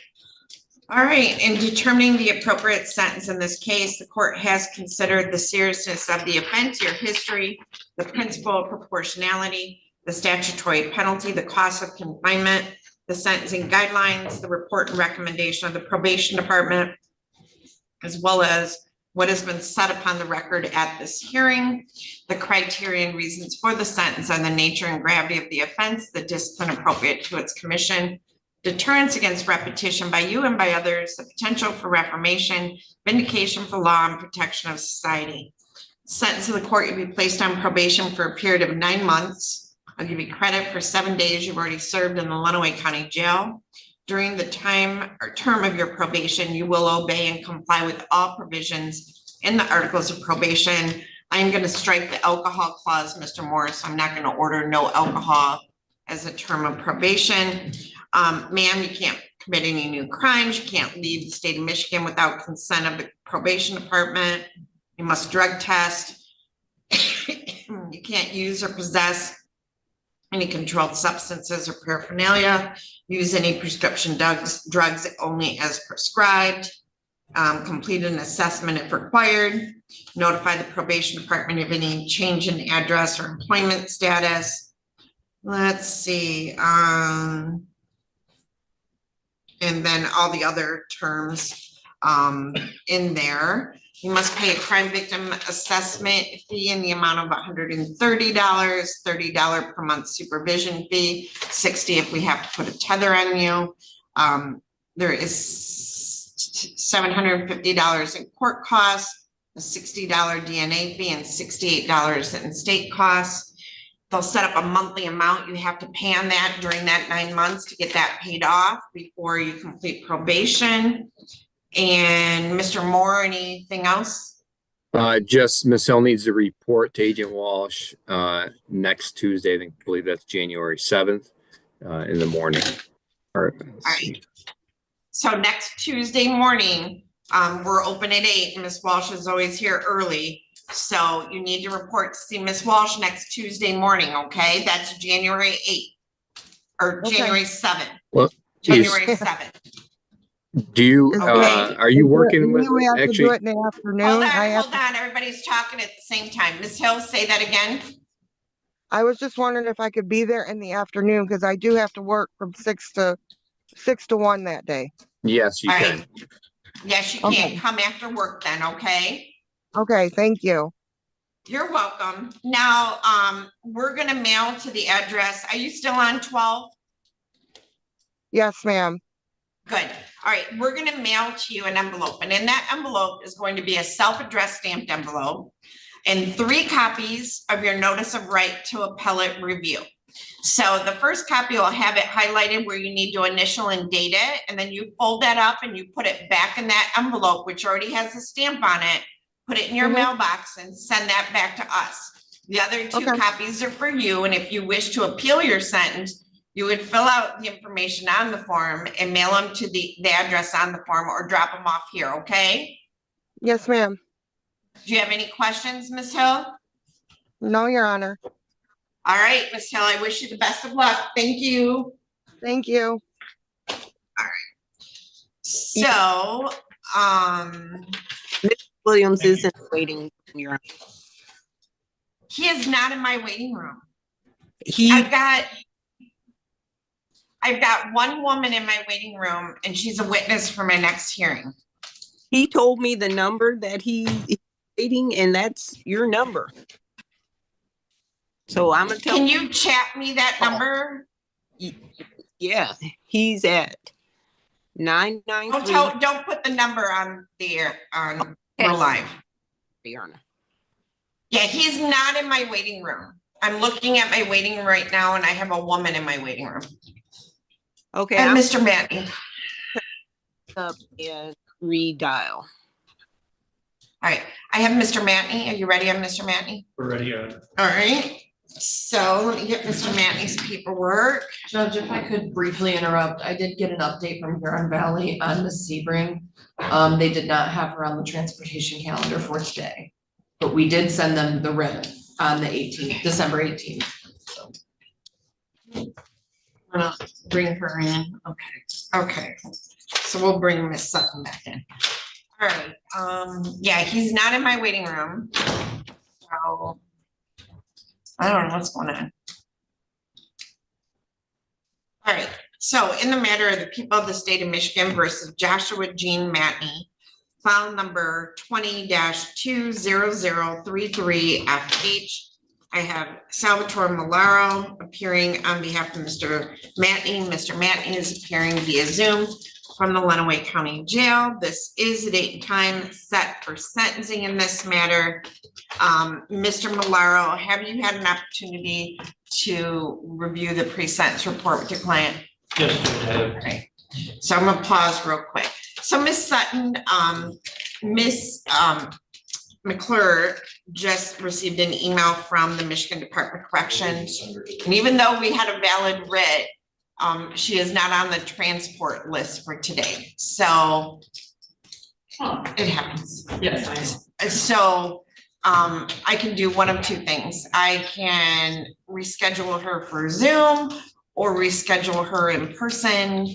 All right, in determining the appropriate sentence in this case, the court has considered the seriousness of the offense, your history, the principle of proportionality, the statutory penalty, the cost of confinement, the sentencing guidelines, the report and recommendation of the probation department, as well as what has been said upon the record at this hearing, the criteria and reasons for the sentence, and the nature and gravity of the offense, the discipline appropriate to its commission, deterrence against repetition by you and by others, the potential for reformation, vindication for law, and protection of society. Sentence of the court, you'll be placed on probation for a period of 9 months. I'll give you credit for 7 days you've already served in the Lenawee County Jail. During the time or term of your probation, you will obey and comply with all provisions in the articles of probation. I'm going to strike the alcohol clause, Mr. Morris. I'm not going to order no alcohol as a term of probation. Ma'am, you can't commit any new crimes. You can't leave the state of Michigan without consent of the probation department. You must drug test. You can't use or possess any controlled substances or paraphernalia. Use any prescription drugs only as prescribed. Complete an assessment if required. Notify the probation department of any change in address or employment status. Let's see. And then all the other terms in there. You must pay a crime victim assessment fee in the amount of $130, $30 per month supervision fee, $60 if we have to put a tether on you. There is $750 in court costs, a $60 DNA fee, and $68 in state costs. They'll set up a monthly amount you have to pay on that during that 9 months to get that paid off before you complete probation. And Mr. Moore, anything else? Just Ms. Hill needs to report to Agent Walsh next Tuesday. I believe that's January 7th in the morning. All right. So next Tuesday morning, we're open at 8. Ms. Walsh is always here early. So you need to report to see Ms. Walsh next Tuesday morning, okay? That's January 8th or January 7th. Well, January 7th. Do you, Okay. are you working with, We have to do actually, it in the afternoon. Hold on, everybody's talking at the same time. Ms. Hill, say that again. I was just wondering if I could be there in the afternoon because I do have to work from 6 to 1 that day. yes, you All can. right. Yes, you can. Come after work then, okay? Okay, thank you. You're welcome. Now, we're gonna mail to the address. Are you still on 12? Yes, ma'am. Good. All right, we're gonna mail to you an envelope, and in that envelope is going to be a self-addressed stamped envelope and 3 copies of your notice of right to appellate review. So the first copy will have it highlighted where you need to initial and date it, and then you fold that up and you put it back in that envelope, which already has a stamp on it. Put it in your mailbox and send that back to us. The other 2 copies are for you, and if you wish to appeal your sentence, you would fill out the information on the form and mail them to the address on the form or drop them off here, okay? Yes, ma'am. Do you have any questions, Ms. Hill? No, Your Honor. All right, Ms. Hill, I wish you the best of luck. Thank you. Thank you. All right. So, Williams is in the waiting room, Your Honor. he is not in my waiting room. He, I've got one woman in my waiting room and she's a witness for my next hearing. he told me the number that he waiting, and that's your number. So I'm gonna tell. Can you chat me that number? Yeah, he's at 993. Don't put the number on the air, we're live. Yeah, he's not in my waiting room. I'm looking at my waiting room right now and I have a woman in my waiting room. Okay. And Mr. Matney. Up is redial. All right, I have Mr. Matney. Are you ready on Mr. Matney? We're ready on. All right, so let me get Mr. Matney's paperwork. Judge, if I could briefly interrupt, I did get an update from Huron Valley on Miss Sebring. They did not have her on the transportation calendar for today, but we did send them the writ on the 18th, December 18th. So. I'm gonna bring her in. Okay. So we'll bring Miss Sutton back in. All right, yeah, he's not in my waiting room. So I don't know what's going on. All right, so in the matter of the people of the state of Michigan versus Joshua Jean Matney, file number 20-20033FH. I have Salvatore Malaro appearing on behalf of Mr. Matney. Mr. Matney is appearing via Zoom from the Lenawee County Jail. This is the date and time set for sentencing in this matter. Mr. Malaro, have you had an opportunity to review the pre-sentence report with your client? Yes, I have. Okay. So I'm gonna pause real quick. So Ms. Sutton, Ms. McClure just received an email from the Michigan Department of Corrections. And even though we had a valid writ, she is not on the transport list for today. So it happens. Yes. So I can do one of two things. I can reschedule her for Zoom or reschedule her in person.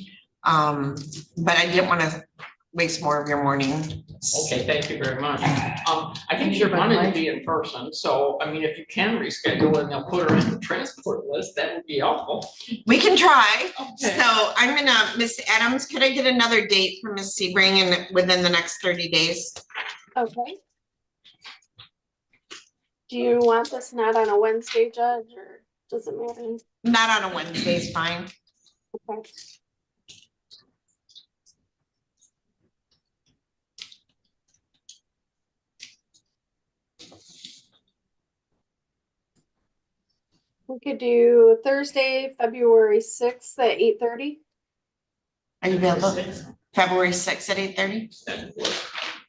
But I didn't want to waste more of your morning. Okay, thank you very much. I think she wanted to be in person, so I mean, if you can reschedule and they'll put her in the transport list, that would be helpful. We can try. Okay. So I'm gonna, Miss Adams, could I get another date for Miss Sebring within the next 30 days? Okay. Do you want this not on a Wednesday, Judge, or does it matter? Not on a Wednesday is fine. Okay. We could do Thursday, February 6th at 8:30. Are you available? February 6th at 8:30?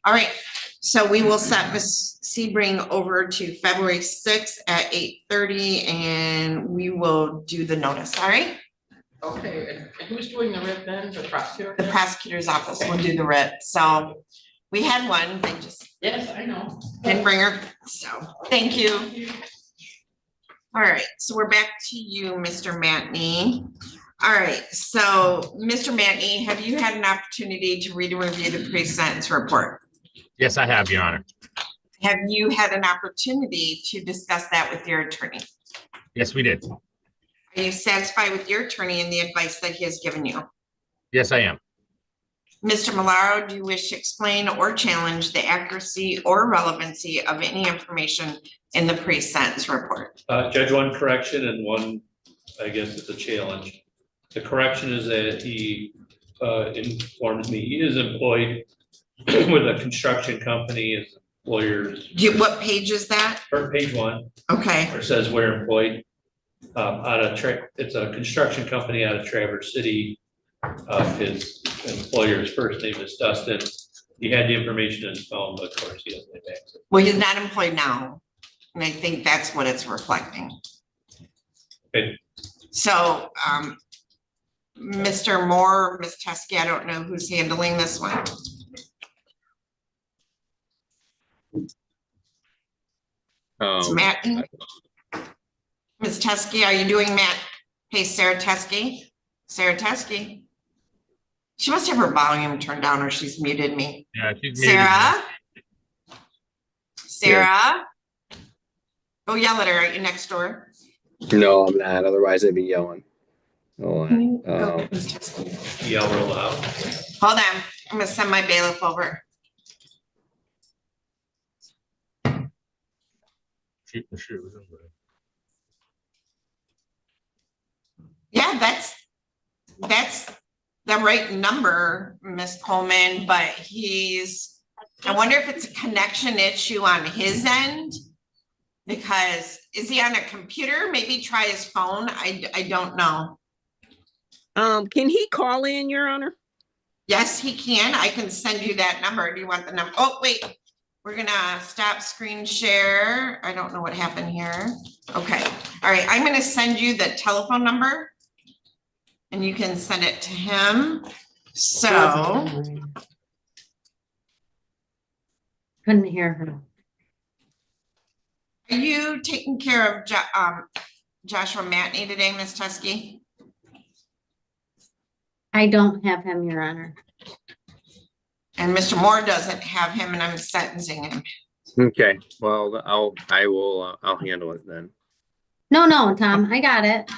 All right, so we will set Miss Sebring over to February 6th at 8:30 and we will do the notice, all right? Okay, and who's doing the writ then, the prosecutor? The prosecutor's office will do the writ. So we had one, they just Yes, I know. didn't bring her, so thank you. All right, so we're back to you, Mr. Matney. All right, so Mr. Matney, have you had an opportunity to read and review the pre-sentence report? Yes, I have, Your Honor. Have you had an opportunity to discuss that with your attorney? Yes, we did. Are you satisfied with your attorney and the advice that he has given you? Yes, I am. Mr. Malaro, do you wish to explain or challenge the accuracy or relevancy of any information in the pre-sentence report? Judge, one correction and one, I guess it's a challenge. The correction is that he informs me he is employed with a construction company as lawyers. What page is that? Or page 1. Okay. Where it says we're employed it's a construction company out of Traverse City. His employer's first name is Dustin. He had the information in his phone, but of course he doesn't have access. Well, he's not employed now. And I think that's what it's reflecting. Okay. So, Mr. Moore, Ms. Teskey, I don't know who's handling this one. It's Matt. Ms. Teskey, are you doing Matt? Hey, Sarah Teskey. Sarah Teskey. She must have her volume turned down or she's muted me. Yeah, she's muted. Sarah? Sarah? Go yell at her. Are you next door? No, I'm not. Otherwise, I'd be yelling. Hold on. Yell real loud. Hold on. I'm gonna send my bailiff over. shooting the shoes. Yeah, that's the right number, Ms. Coleman, but I wonder if it's a connection issue on his end. Because is he on a computer? Maybe try his phone. I don't know. Can he call in, Your Honor? Yes, he can. I can send you that number. Do you want the number? Oh, wait. We're gonna stop screen share. I don't know what happened here. Okay. All right. I'm gonna send you the telephone number and you can send it to him. So. Couldn't hear her. Are you taking care of Joshua Matney today, Ms. Tusky? I don't have him, Your Honor. And Mr. Moore doesn't have him and I'm sentencing him. Okay, well, I'll handle it then. No, Tom, I got it.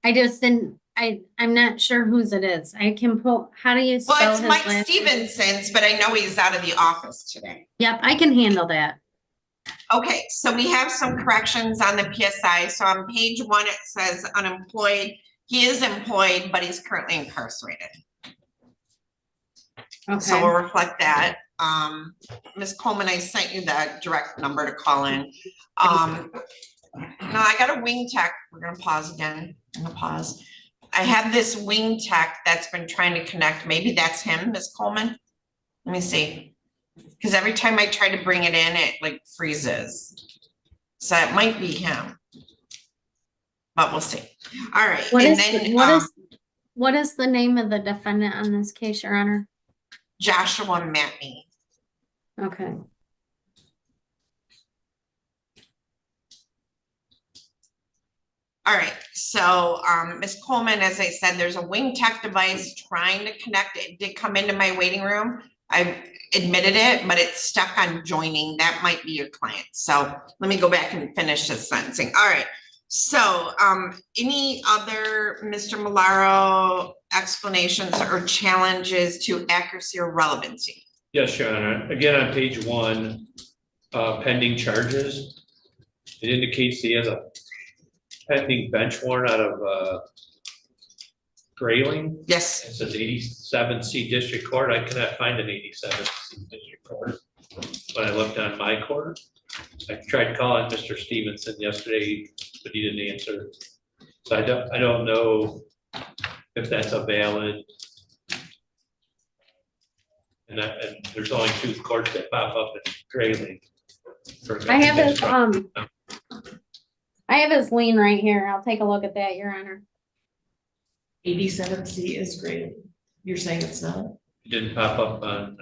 I just didn't, I'm not sure whose it is. I can pull, how do you spell Well, it's his Mike last name? Stevenson's, but I know he's out of the office today. Yep, I can handle that. Okay, so we have some corrections on the PSI. So on page 1, it says unemployed. He is employed, but he's currently incarcerated. Okay. So we'll reflect that. Ms. Coleman, I sent you that direct number to call in. Now I got a wing tech. We're gonna pause again. I'm gonna pause. I have this wing tech that's been trying to connect. Maybe that's him, Ms. Coleman. Let me see. Because every time I try to bring it in, it like freezes. So it might be him. But we'll see. All right. What and is, then, what is the name of the defendant on this case, Your Honor? Joshua Matney. Okay. All right, so Ms. Coleman, as I said, there's a wing tech device trying to connect. It did come into my waiting room. I admitted it, but it's stuck on joining. That might be your client. So let me go back and finish this sentencing. All right. So any other, Mr. Malaro, explanations or challenges to accuracy or relevancy? Yes, Your Honor. Again, on page 1, pending charges. It indicates he has a pending bench warrant out of Grayling. Yes. It says 87C District Court. I cannot find an 87C District Court when I looked on my court. I tried calling Mr. Stevenson yesterday, but he didn't answer. So I don't know if that's a valid. And there's only 2 courts that pop up in Grayling. I have his lien right here. I'll take a look at that, Your Honor. 87C is great. You're saying it's not? It didn't pop up on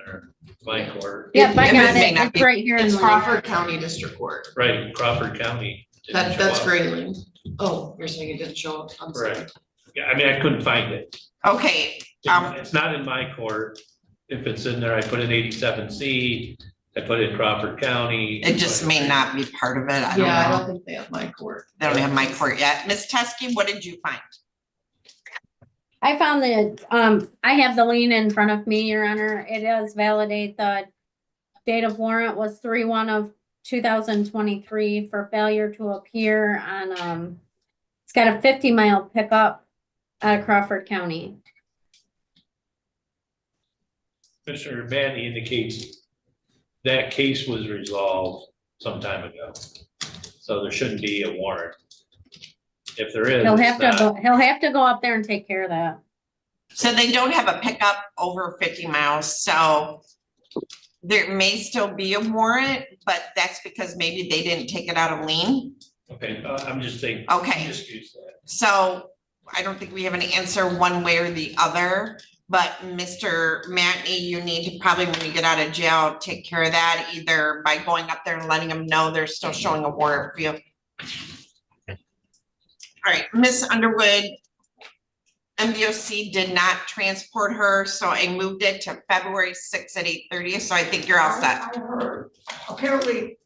my court. Yep, I got it. It's right here. It's in Crawford County District Court. Right, Crawford County. That's Grayling. Oh, you're saying it didn't show up. I'm sorry. Right. Yeah, I mean, I couldn't find it. Okay. It's not in my court. If it's in there, I put in 87C. I put in Crawford County. It just may not be part of it. I don't think they have my court. They don't have my court yet. Ms. Teskey, what did you find? I found that, I have the lien in front of me, Your Honor. It does validate the date of warrant was 3/1/2023 for failure to appear on, it's got a 50-mile pickup out of Crawford County. Commissioner Manny indicates that case was resolved some time ago. So there shouldn't be a warrant. If there is, He'll have to go up there and take care of that. So they don't have a pickup over 50 miles. So there may still be a warrant, but that's because maybe they didn't take it out of lien. Okay, I'm just saying. Okay. Just use that. So I don't think we have an answer one way or the other, but Mr. Matney, you need to probably, when you get out of jail, take care of that either by going up there and letting them know they're still showing a warrant for you. All right, Miss Underwood, MDOC did not transport her, so I moved it to February 6th at 8:30. So I think you're all set. I heard, apparently,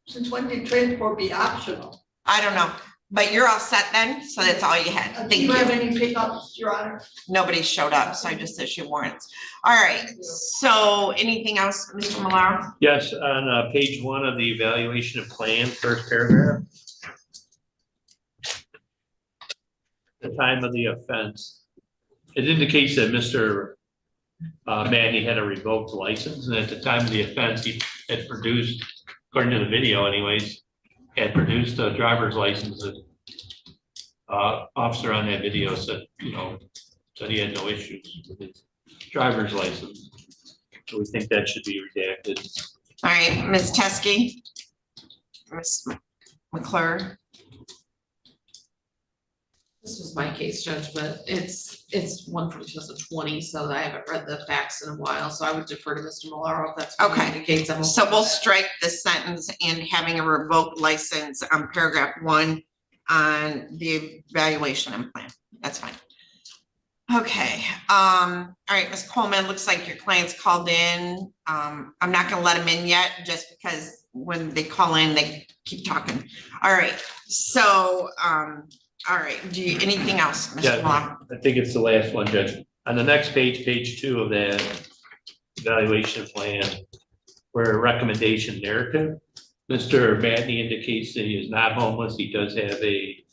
since when did transport be optional? I don't know. But you're all set then, so that's all you had. Thank Do you have you. any pickups, Your Honor? Nobody showed up, so I just issued warrants. All right, so anything else, Mr. Malaro? Yes, on page 1 of the evaluation of plan, first paragraph. The time of the offense. It indicates that Mr. Manny had a revoked license, and at the time of the offense, he had produced, according to the video anyways, had produced a driver's license. That officer on that video said, said he had no issues with his driver's license. So we think that should be redacted. All right, Ms. Teskey? Ms. McClure? This was my case judgment. It's one from 2020, so I haven't read the facts in a while, so I would defer to Mr. Malaro if that's what he indicates. So we'll strike the sentence and having a revoked license on paragraph 1 on the evaluation and plan. That's fine. Okay, all right, Ms. Coleman, looks like your client's called in. I'm not gonna let him in yet, just because when they call in, they keep talking. All right, so, all right, anything else, Mr. Malaro? I think it's the last one, Judge. On the next page, page 2 of that evaluation plan, where recommendation narrative, Mr. Matney indicates that he is not homeless. He does have a,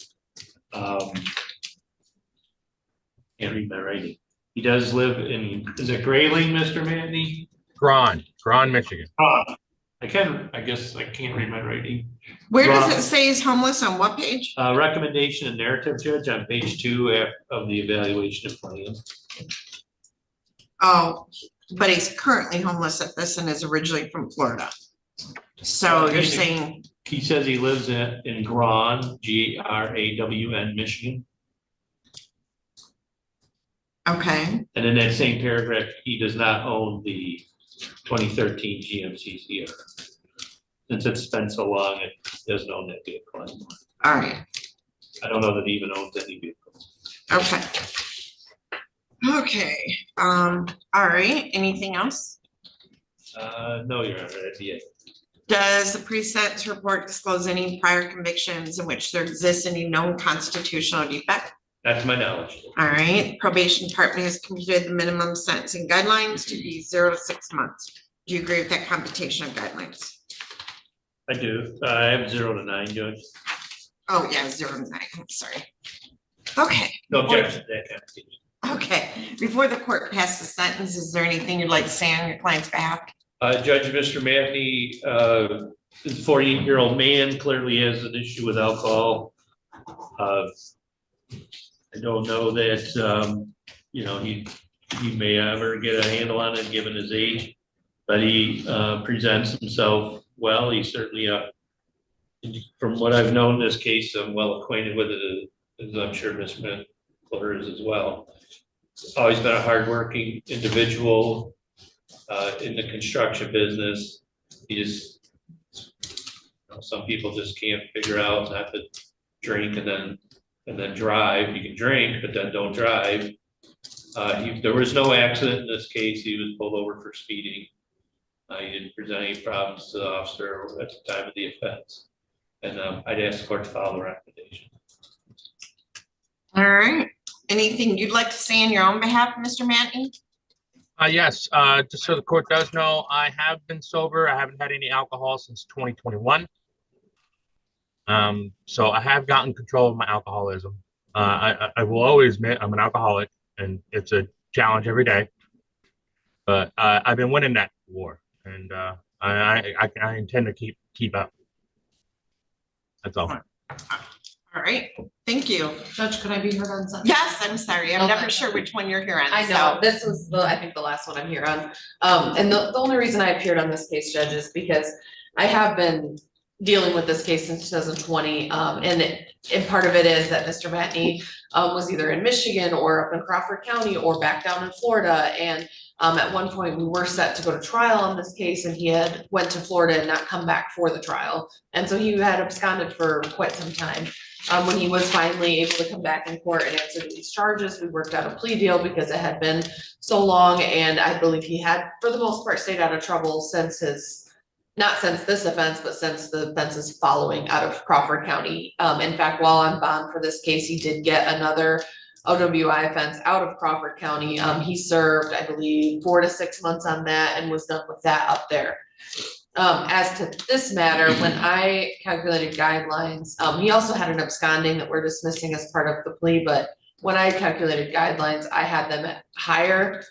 can't read my writing. He does live in, is it Grayling, Mr. Matney? Grand, Michigan. I guess I can't read my writing. Where does it say he's homeless, on what page? Recommendation and narrative, Judge, on page 2 of the evaluation plan. Oh, but he's currently homeless at this and is originally from Florida. So you're saying? He says he lives in Grawn, Grawn, Michigan. Okay. And in that same paragraph, he does not own the 2013 GMC Sierra. Since it's been so long, it doesn't own that vehicle anymore. All right. I don't know that he even owns any vehicles. Okay. Okay, all right, anything else? No, Your Honor, that'd be it. Does the pre-sentence report disclose any prior convictions in which there exists any known constitutional defect? That's my knowledge. All right, probation department has computed the minimum sentencing guidelines to be 0 to 6 months. Do you agree with that computation of guidelines? I do. I have 0 to 9, Judge. Oh, yeah, 0 to 9, I'm sorry. Okay. No objection to that computation. Okay, before the court passes sentence, is there anything you'd like to say on your client's behalf? Judge, Mr. Matney, is a 48-year-old man, clearly has an issue with alcohol. I don't know that, he may ever get a handle on it given his age, but he presents himself well. He's certainly, from what I've known this case, I'm well acquainted with it, as I'm sure Ms. McClure is as well. Always been a hardworking individual in the construction business. He just, some people just can't figure out not to drink and then drive. You can drink, but then don't drive. There was no accident in this case. He was pulled over for speeding. He didn't present any problems to the officer at the time of the offense. And I'd ask the court to follow the recommendation. All right. Anything you'd like to say on your own behalf, Mr. Matney? Yes, just so the court does know, I have been sober. I haven't had any alcohol since 2021. So I have gotten control of my alcoholism. I will always admit I'm an alcoholic, and it's a challenge every day. But I've been winning that war, and I intend to keep up. That's all. All right, thank you. Judge, could I be heard on something? Yes, I'm sorry. I'm never sure which one you're here on. I know, this was I think the last one I'm here on. And the only reason I appeared on this case, Judge, is because I have been dealing with this case since 2020. And part of it is that Mr. Matney was either in Michigan or up in Crawford County or back down in Florida. And at one point we were set to go to trial on this case, and he had went to Florida and not come back for the trial. And so he had absconded for quite some time. When he was finally able to come back in court and answer these charges, we worked out a plea deal because it had been so long, and I believe he had, for the most part, stayed out of trouble since his not since this offense, but since the offenses following out of Crawford County. In fact, while on bond for this case, he did get another OWI offense out of Crawford County. He served, I believe, 4 to 6 months on that and was done with that up there. As to this matter, when I calculated guidelines, he also had an absconding that we're dismissing as part of the plea, but when I calculated guidelines, I had them at higher.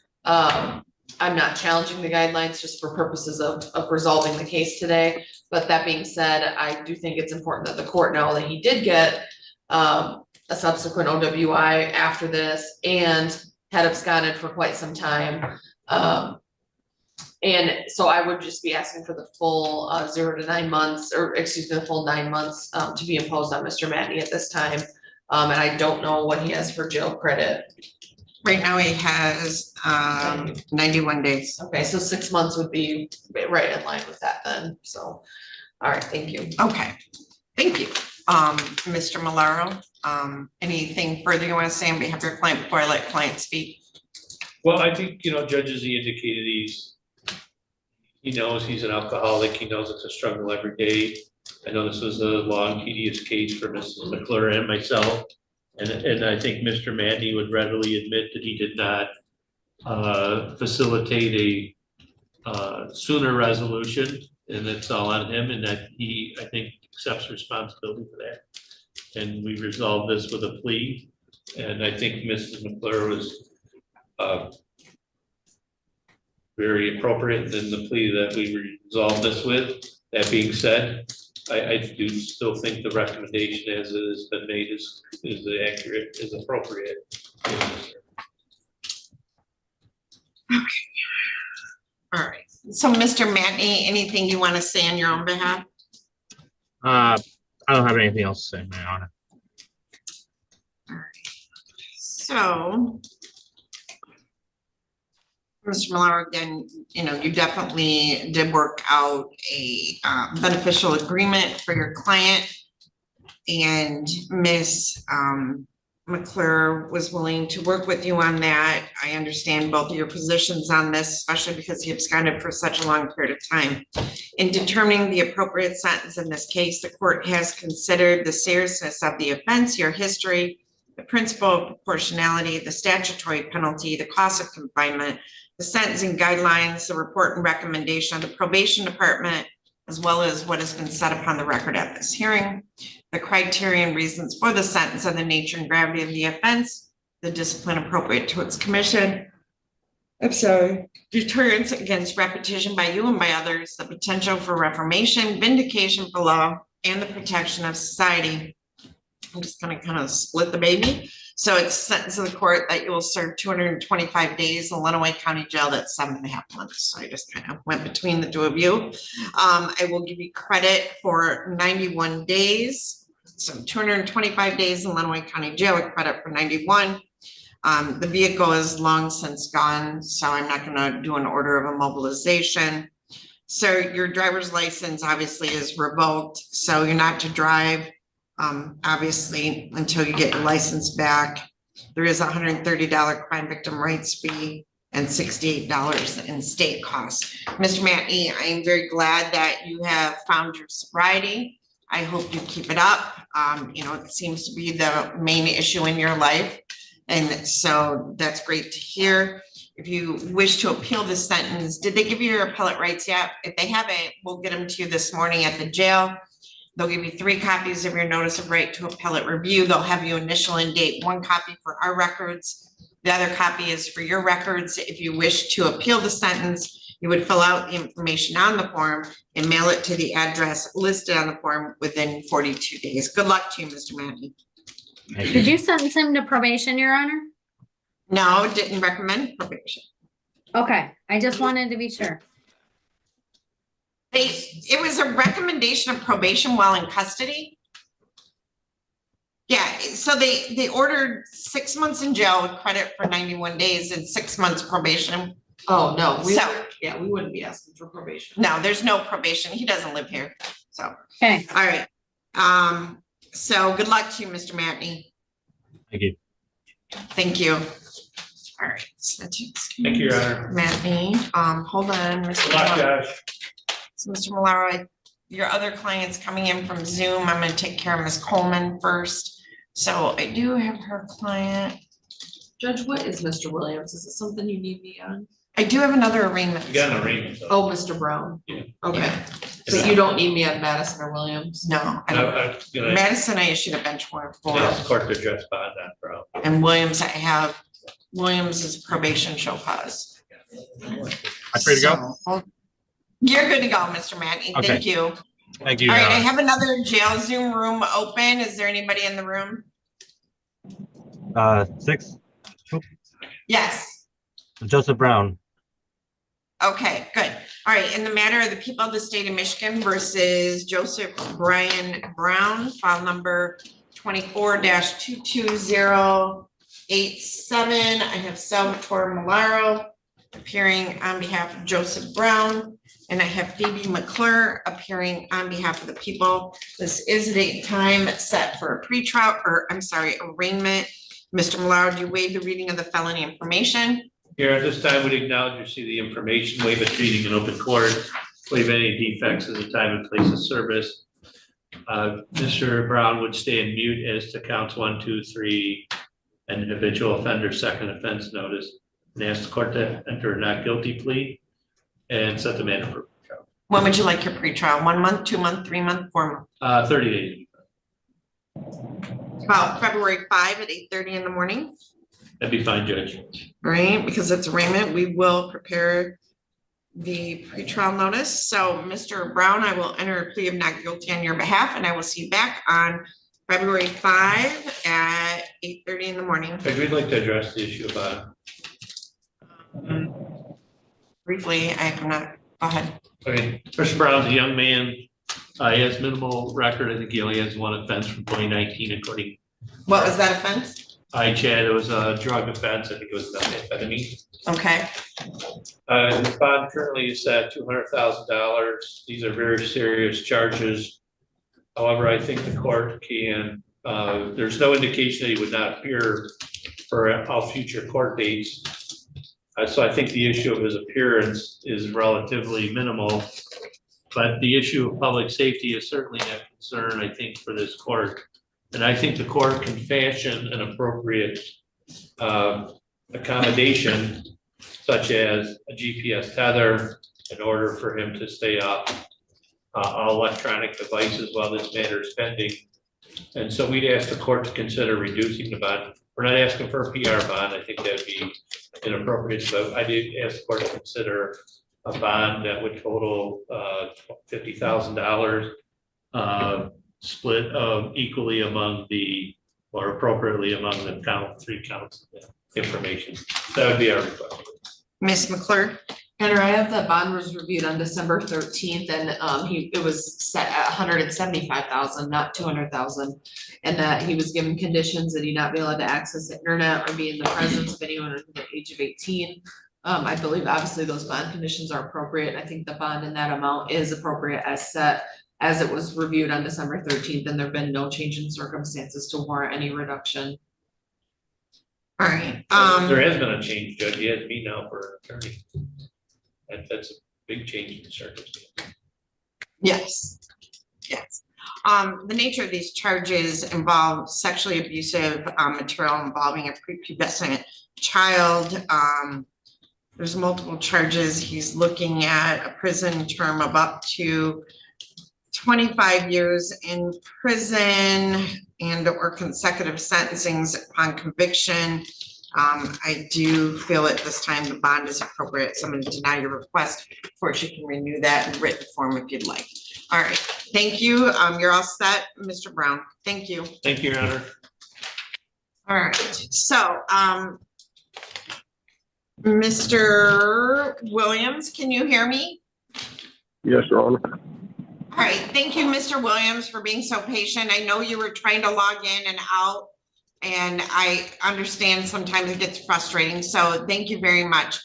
I'm not challenging the guidelines just for purposes of resolving the case today. But that being said, I do think it's important that the court know that he did get a subsequent OWI after this and had absconded for quite some time. And so I would just be asking for the full 0 to 9 months, or excuse me, the full 9 months to be imposed on Mr. Matney at this time. And I don't know what he has for jail credit. Right now he has 91 days. Okay, so 6 months would be right in line with that then. So, all right, thank you. Okay, thank you. Mr. Malaro, anything further you want to say on behalf of your client before I let client speak? Well, I think, Judge, as he indicated, he knows he's an alcoholic. He knows it's a struggle every day. I know this was a long, tedious case for Mrs. McClure and myself. And I think Mr. Matney would readily admit that he did not facilitate a sooner resolution, and it's all on him, and that he, I think, accepts responsibility for that. And we resolved this with a plea, and I think Mrs. McClure was very appropriate in the plea that we resolved this with. That being said, I do still think the recommendation as it has been made is accurate, is appropriate. Okay. All right. So Mr. Matney, anything you want to say on your own behalf? I don't have anything else to say, my honor. All right. So Mr. Malaro, again, you definitely did work out a beneficial agreement for your client, and Ms. McClure was willing to work with you on that. I understand both of your positions on this, especially because he absconded for such a long period of time. In determining the appropriate sentence in this case, the court has considered the seriousness of the offense, your history, the principle of proportionality, the statutory penalty, the cost of confinement, the sentencing guidelines, the report and recommendation of the probation department, as well as what has been set upon the record at this hearing, the criteria and reasons for the sentence, and the nature and gravity of the offense, the discipline appropriate to its commission, deterrence against repetition by you and by others, the potential for reformation, vindication for law, and the protection of society. I'm just going to kind of split the baby. So it's sentence of the court that you will serve 225 days in Lenawee County Jail. That's 7.5 months. So I just kind of went between the two of you. I will give you credit for 91 days. So 225 days in Lenawee County Jail with credit for 91. The vehicle is long since gone, so I'm not going to do an order of immobilization. So your driver's license obviously is revoked, so you're not to drive. Obviously, until you get your license back. There is a $130 crime victim rights fee and $68 in state costs. Mr. Matney, I am very glad that you have found your sobriety. I hope you keep it up. It seems to be the main issue in your life. And so that's great to hear. If you wish to appeal this sentence, did they give you your appellate rights yet? If they haven't, we'll get them to you this morning at the jail. They'll give you 3 copies of your notice of right to appellate review. They'll have you initial and date 1 copy for our records. The other copy is for your records. If you wish to appeal the sentence, you would fill out the information on the form and mail it to the address listed on the form within 42 days. Good luck to you, Mr. Matney. Did you sentence him to probation, Your Honor? No, didn't recommend probation. Okay, I just wanted to be sure. It was a recommendation of probation while in custody. Yeah, so they ordered 6 months in jail with credit for 91 days and 6 months probation. Oh, no, we wouldn't be asking for probation. No, there's no probation. He doesn't live here. So, okay. All right. So good luck to you, Mr. Matney. Thank you. Thank you. All right. So Thank you, Your Honor. Matney, hold on, Mr. Good luck, Josh. So Mr. Malaro, your other client's coming in from Zoom. I'm gonna take care of Ms. Coleman first. So I do have her client. Judge, what is Mr. Williams? Is it something you need me on? I do have another arraignment. You got an arraignment. though. Oh, Mr. Brown. Yeah. Okay, but you don't need me on Madison or Williams? No, I don't. I'm gonna Madison, I issued a bench warrant for, ask court to address bond on Brown. and Williams, I have, Williams is probation show cause. I'm free to go? So, you're good to go, Mr. Matty. Okay. Thank you. Thank you. All right, I have another jail Zoom room open. Is there anybody in the room? 6, Yes. Joseph Brown. Okay, good. All right, in the matter of the people of the state of Michigan versus Joseph Brian Brown, file number 24-22087. I have Salvatore Malaro appearing on behalf of Joseph Brown, and I have Phoebe McClure appearing on behalf of the people. This is a date and time set for a pretrial, or I'm sorry, arraignment. Mr. Malaro, do you waive the reading of the felony information? Here, at this time, we'd acknowledge receipt of the information, waive its reading in open court, waive any defects in the time and place of service. Mr. Brown would stay in mute as to counts 1, 2, 3, and individual offender second offense notice, and ask the court to enter a not guilty plea and set the matter for trial. When would you like your pretrial? 1 month, 2 month, 3 month, 4 month? 30 days. About February 5 at 8:30 in the morning, That'd be fine, Judge. right? Because it's arraignment, we will prepare the pretrial notice. So Mr. Brown, I will enter a plea of not guilty on your behalf, and I will see you back on February 5 at 8:30 in the morning. Judge, we'd like to address the issue about, Briefly, I have not, go ahead. okay, Mr. Brown's a young man. He has minimal record. I think he only has one offense from 2019, according. What was that offense? Chad, it was a drug offense. I think it was methamphetamine. Okay, His bond currently is at $200,000. These are very serious charges. However, I think the court can, there's no indication that he would not appear for all future court dates. So I think the issue of his appearance is relatively minimal. But the issue of public safety is certainly a concern, I think, for this court. And I think the court can fashion an appropriate accommodation, such as a GPS tether, in order for him to stay off all electronic devices while this matter is pending. And so we'd ask the court to consider reducing the bond. We're not asking for a PR bond. I think that'd be inappropriate. So I did ask the court to consider a bond that would total $50,000, split equally among the, or appropriately among the three counts of information. That would be our request. Ms. McClure. Henry, I have the bond was reviewed on December 13th, and it was set at 175,000, not 200,000. And that he was given conditions that he not be allowed to access the internet or be in the presence of anyone under the age of 18. I believe obviously those bond conditions are appropriate. I think the bond in that amount is appropriate as set, as it was reviewed on December 13th, and there've been no change in circumstances to warrant any reduction. All right. There has been a change, Judge. He has me now for an attorney. That's a big change in circumstance. Yes, yes. The nature of these charges involve sexually abusive material involving a prepubescent child. There's multiple charges. He's looking at a prison term of up to 25 years in prison and or consecutive sentencings upon conviction. I do feel at this time the bond is appropriate. So I'm going to deny your request. Of course, you can renew that in written form if you'd like. All right, thank you. You're all set, Mr. Brown. Thank you. Thank you, Your Honor. All right, so Mr. Williams, can you hear me? Yes, Your Honor. All right, thank you, Mr. Williams, for being so patient. I know you were trying to log in and out, and I understand sometimes it gets frustrating, so thank you very much.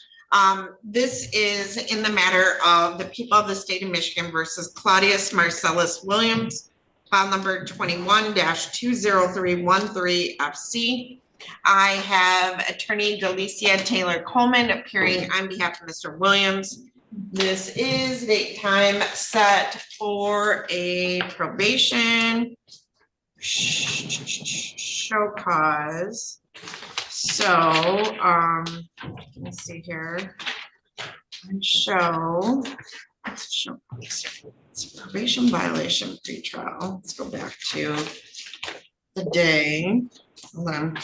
This is in the matter of the people of the state of Michigan versus Claudius Marcellus Williams, file number 21-20313FC. I have attorney Delicia Taylor Coleman appearing on behalf of Mr. Williams. This is date time set for a probation show cause. So, let's see here. It's probation violation pretrial. Let's go back to the day. Hold on.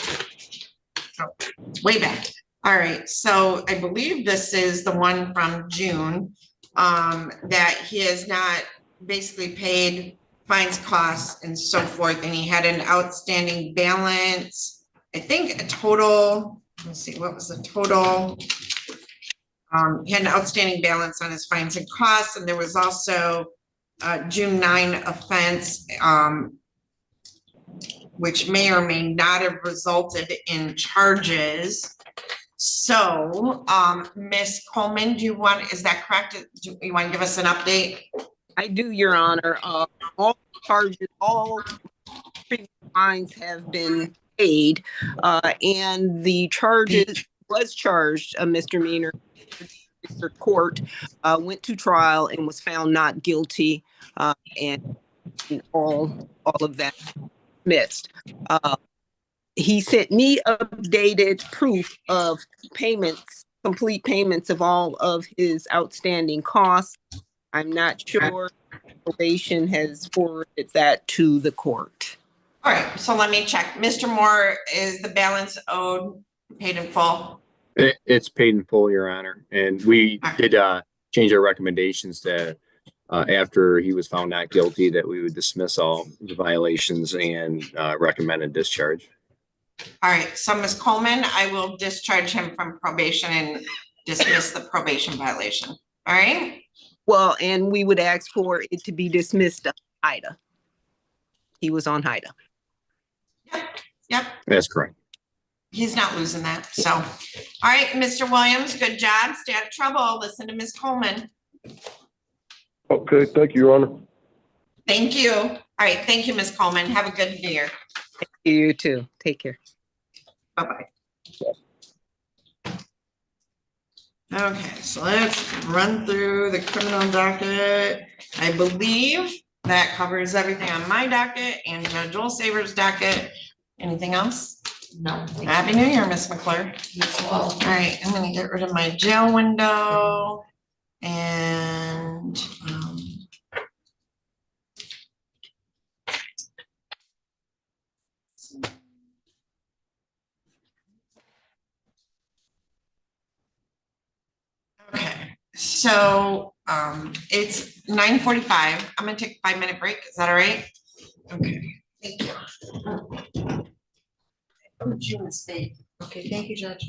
Oh, way back. All right, so I believe this is the one from June, that he has not basically paid fines, costs, and so forth, and he had an outstanding balance. I think a total, let's see, what was the total? He had an outstanding balance on his fines and costs, and there was also a June 9 offense, which may or may not have resulted in charges. So, Ms. Coleman, is that correct? Do you want to give us an update? I do, Your Honor. All charges, all previous fines have been paid, and the charges was charged a misdemeanor. District Court went to trial and was found not guilty, and all of that dismissed. He sent me updated proof of payments, complete payments of all of his outstanding costs. I'm not sure probation has forwarded that to the court. All right, so let me check. Mr. Moore, is the balance owed paid in full? It's paid in full, Your Honor. And we did change our recommendations that after he was found not guilty, that we would dismiss all the violations and recommend a discharge. All right, so Ms. Coleman, I will discharge him from probation and dismiss the probation violation. All right? Well, and we would ask for it to be dismissed on HIDA. He was on HIDA. Yep. That's correct. He's not losing that. So, all right, Mr. Williams, good job. Stay out of trouble. Listen to Ms. Coleman. Okay, thank you, Your Honor. Thank you. All right, thank you, Ms. Coleman. Have a good year. You too. Take care. Bye-bye. Okay, so let's run through the criminal docket. I believe that covers everything on my docket and Judge Olsaver's docket. Anything else? No. Happy New Year, Miss McClure. Well, All right, I'm gonna get rid of my jail window and okay, so it's 9:45. I'm gonna take a 5-minute break. Is that all right? Okay, thank you. Okay, thank you, Judge.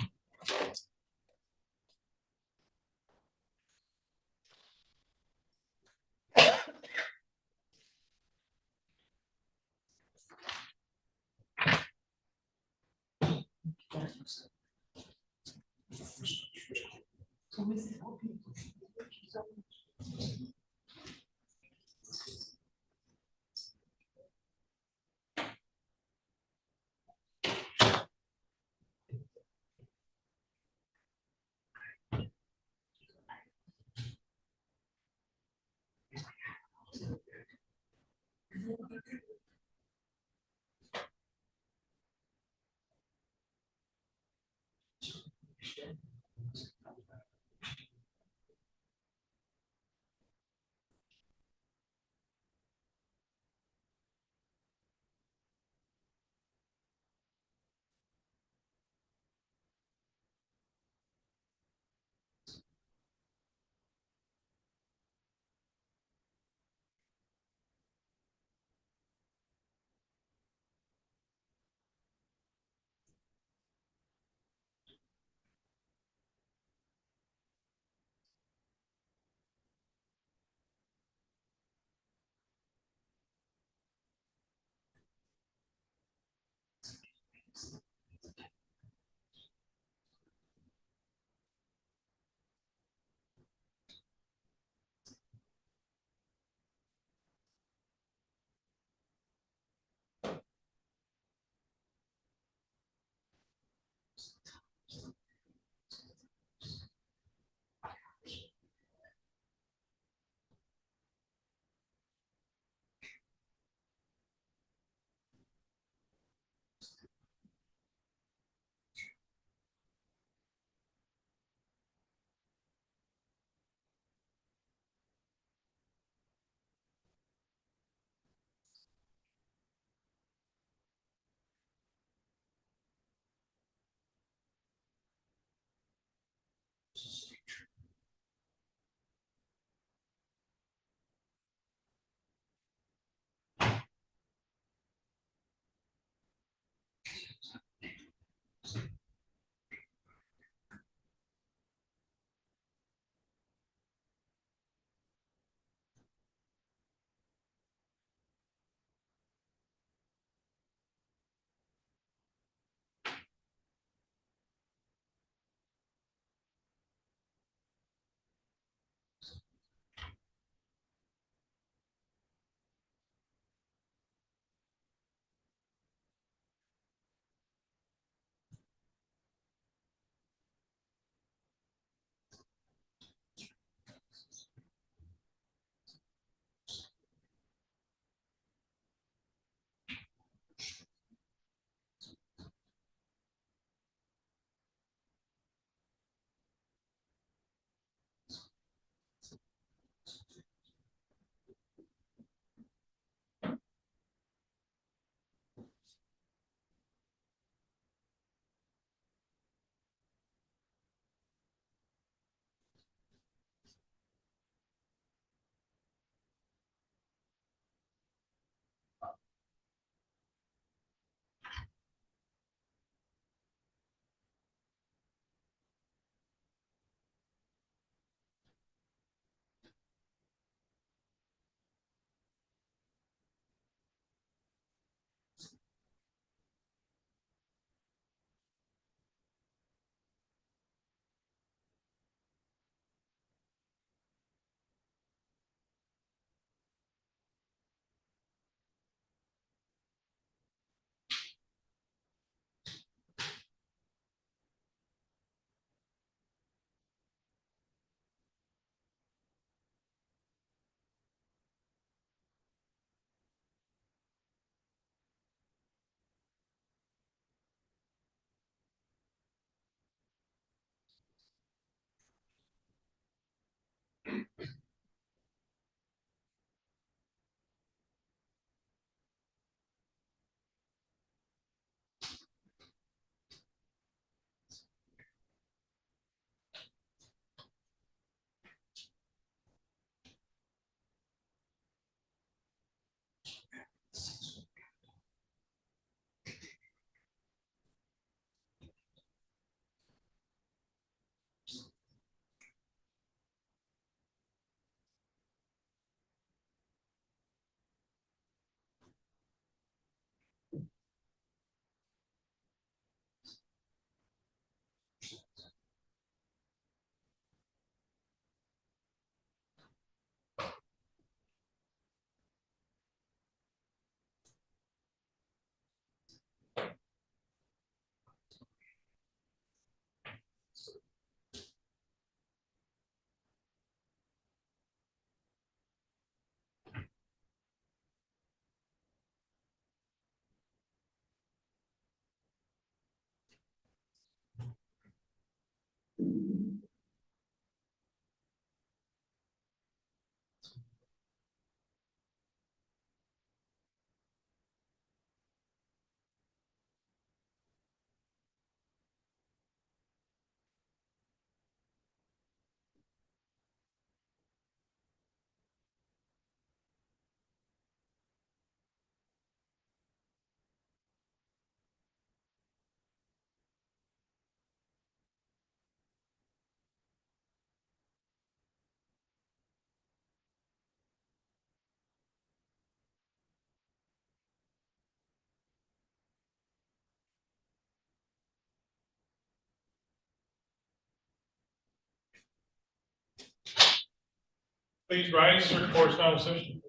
Please rise for course conversation.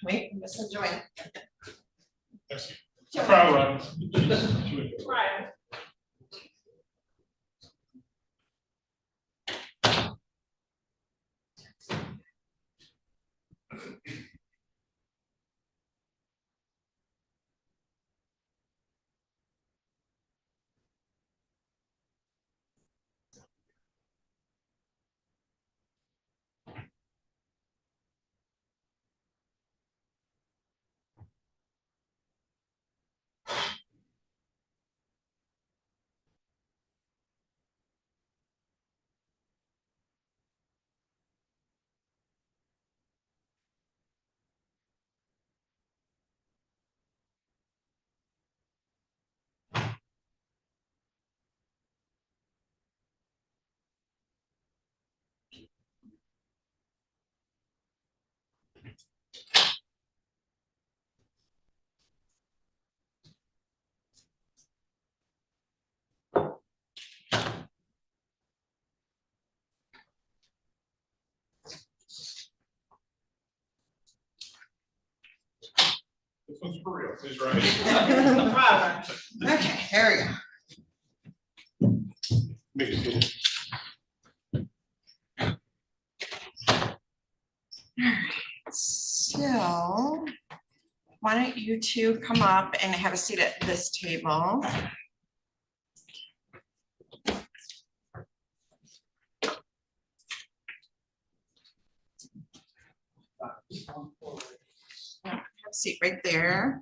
Wait, Mr. Joy. Yes. Trial run. Trial. This one's for real, please rise. Okay, here we go. Make it So, why don't you two come up and have a seat at this table? Have a seat right there.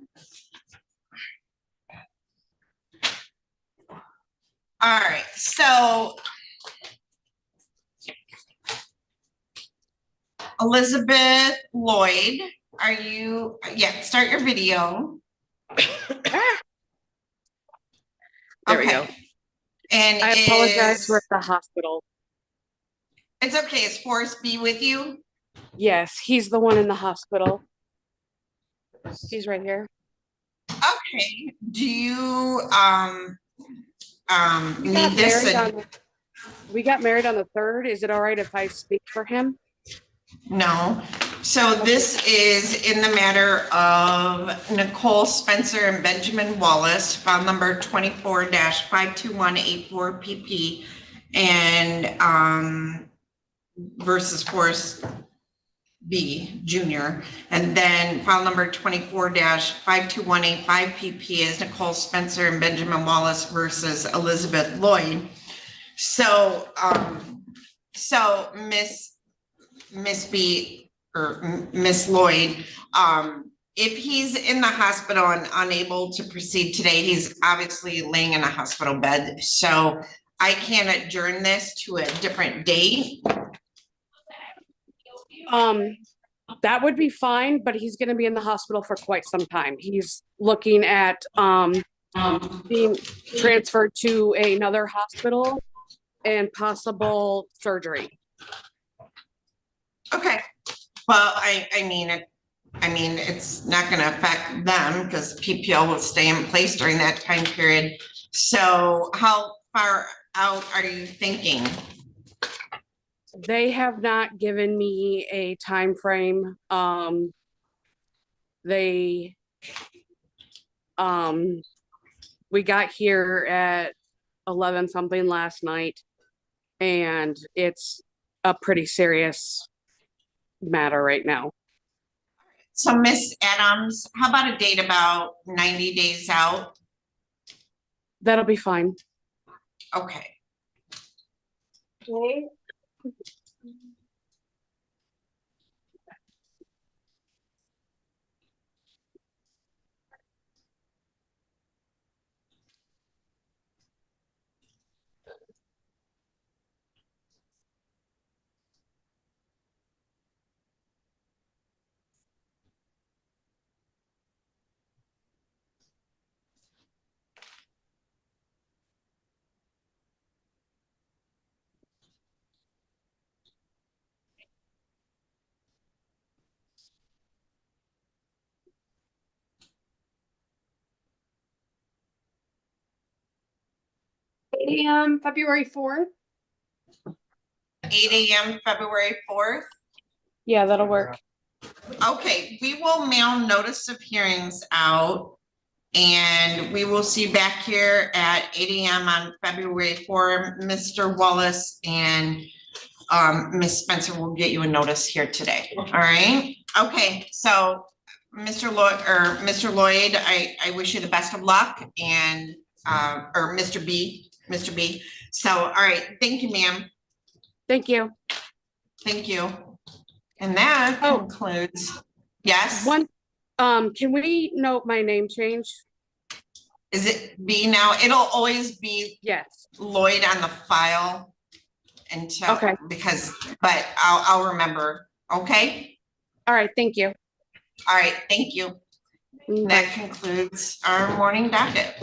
All right, so Elizabeth Lloyd, are you, yeah, start your video. There we go. And I apologize, we're at the hospital. It's okay, is Forrest B with you? Yes, he's the one in the hospital. He's right here. Okay, do you, We need got this? married on, we got married on the 3rd. Is it all right if I speak for him? No, so this is in the matter of Nicole Spencer and Benjamin Wallace, file number 24-52184 PP and versus Forrest B Jr. And then file number 24-52185 PP is Nicole Spencer and Benjamin Wallace versus Elizabeth Lloyd. So Miss B or Miss Lloyd, if he's in the hospital and unable to proceed today, he's obviously laying in a hospital bed. So I can adjourn this to a different date. That would be fine, but he's gonna be in the hospital for quite some time. He's looking at being transferred to another hospital and possible surgery. Okay, well, I mean, it's not gonna affect them because PPL will stay in place during that time period. So how far out are you thinking? They have not given me a time frame. We got here at 11 something last night, and it's a pretty serious matter right now. So Miss Adams, how about a date about 90 days out? That'll be fine. Okay. Okay. 8 a.m. February 4th. 8 a.m. February 4th. Yeah, that'll work. Okay, we will mail notice of hearings out. And we will see you back here at 8 a.m. on February 4. Mr. Wallace and Ms. Spencer will get you a notice here today. All right. Okay, so Mr. Lloyd, I wish you the best of luck, and or Mr. B. So, all right, thank you, ma'am. Thank you. Thank you. And that concludes. Yes. Can we note my name change? Is it B now? It'll always be yes Lloyd on the file until, okay, but I'll remember. Okay. All right. Thank you. All right. Thank you. That concludes our morning docket.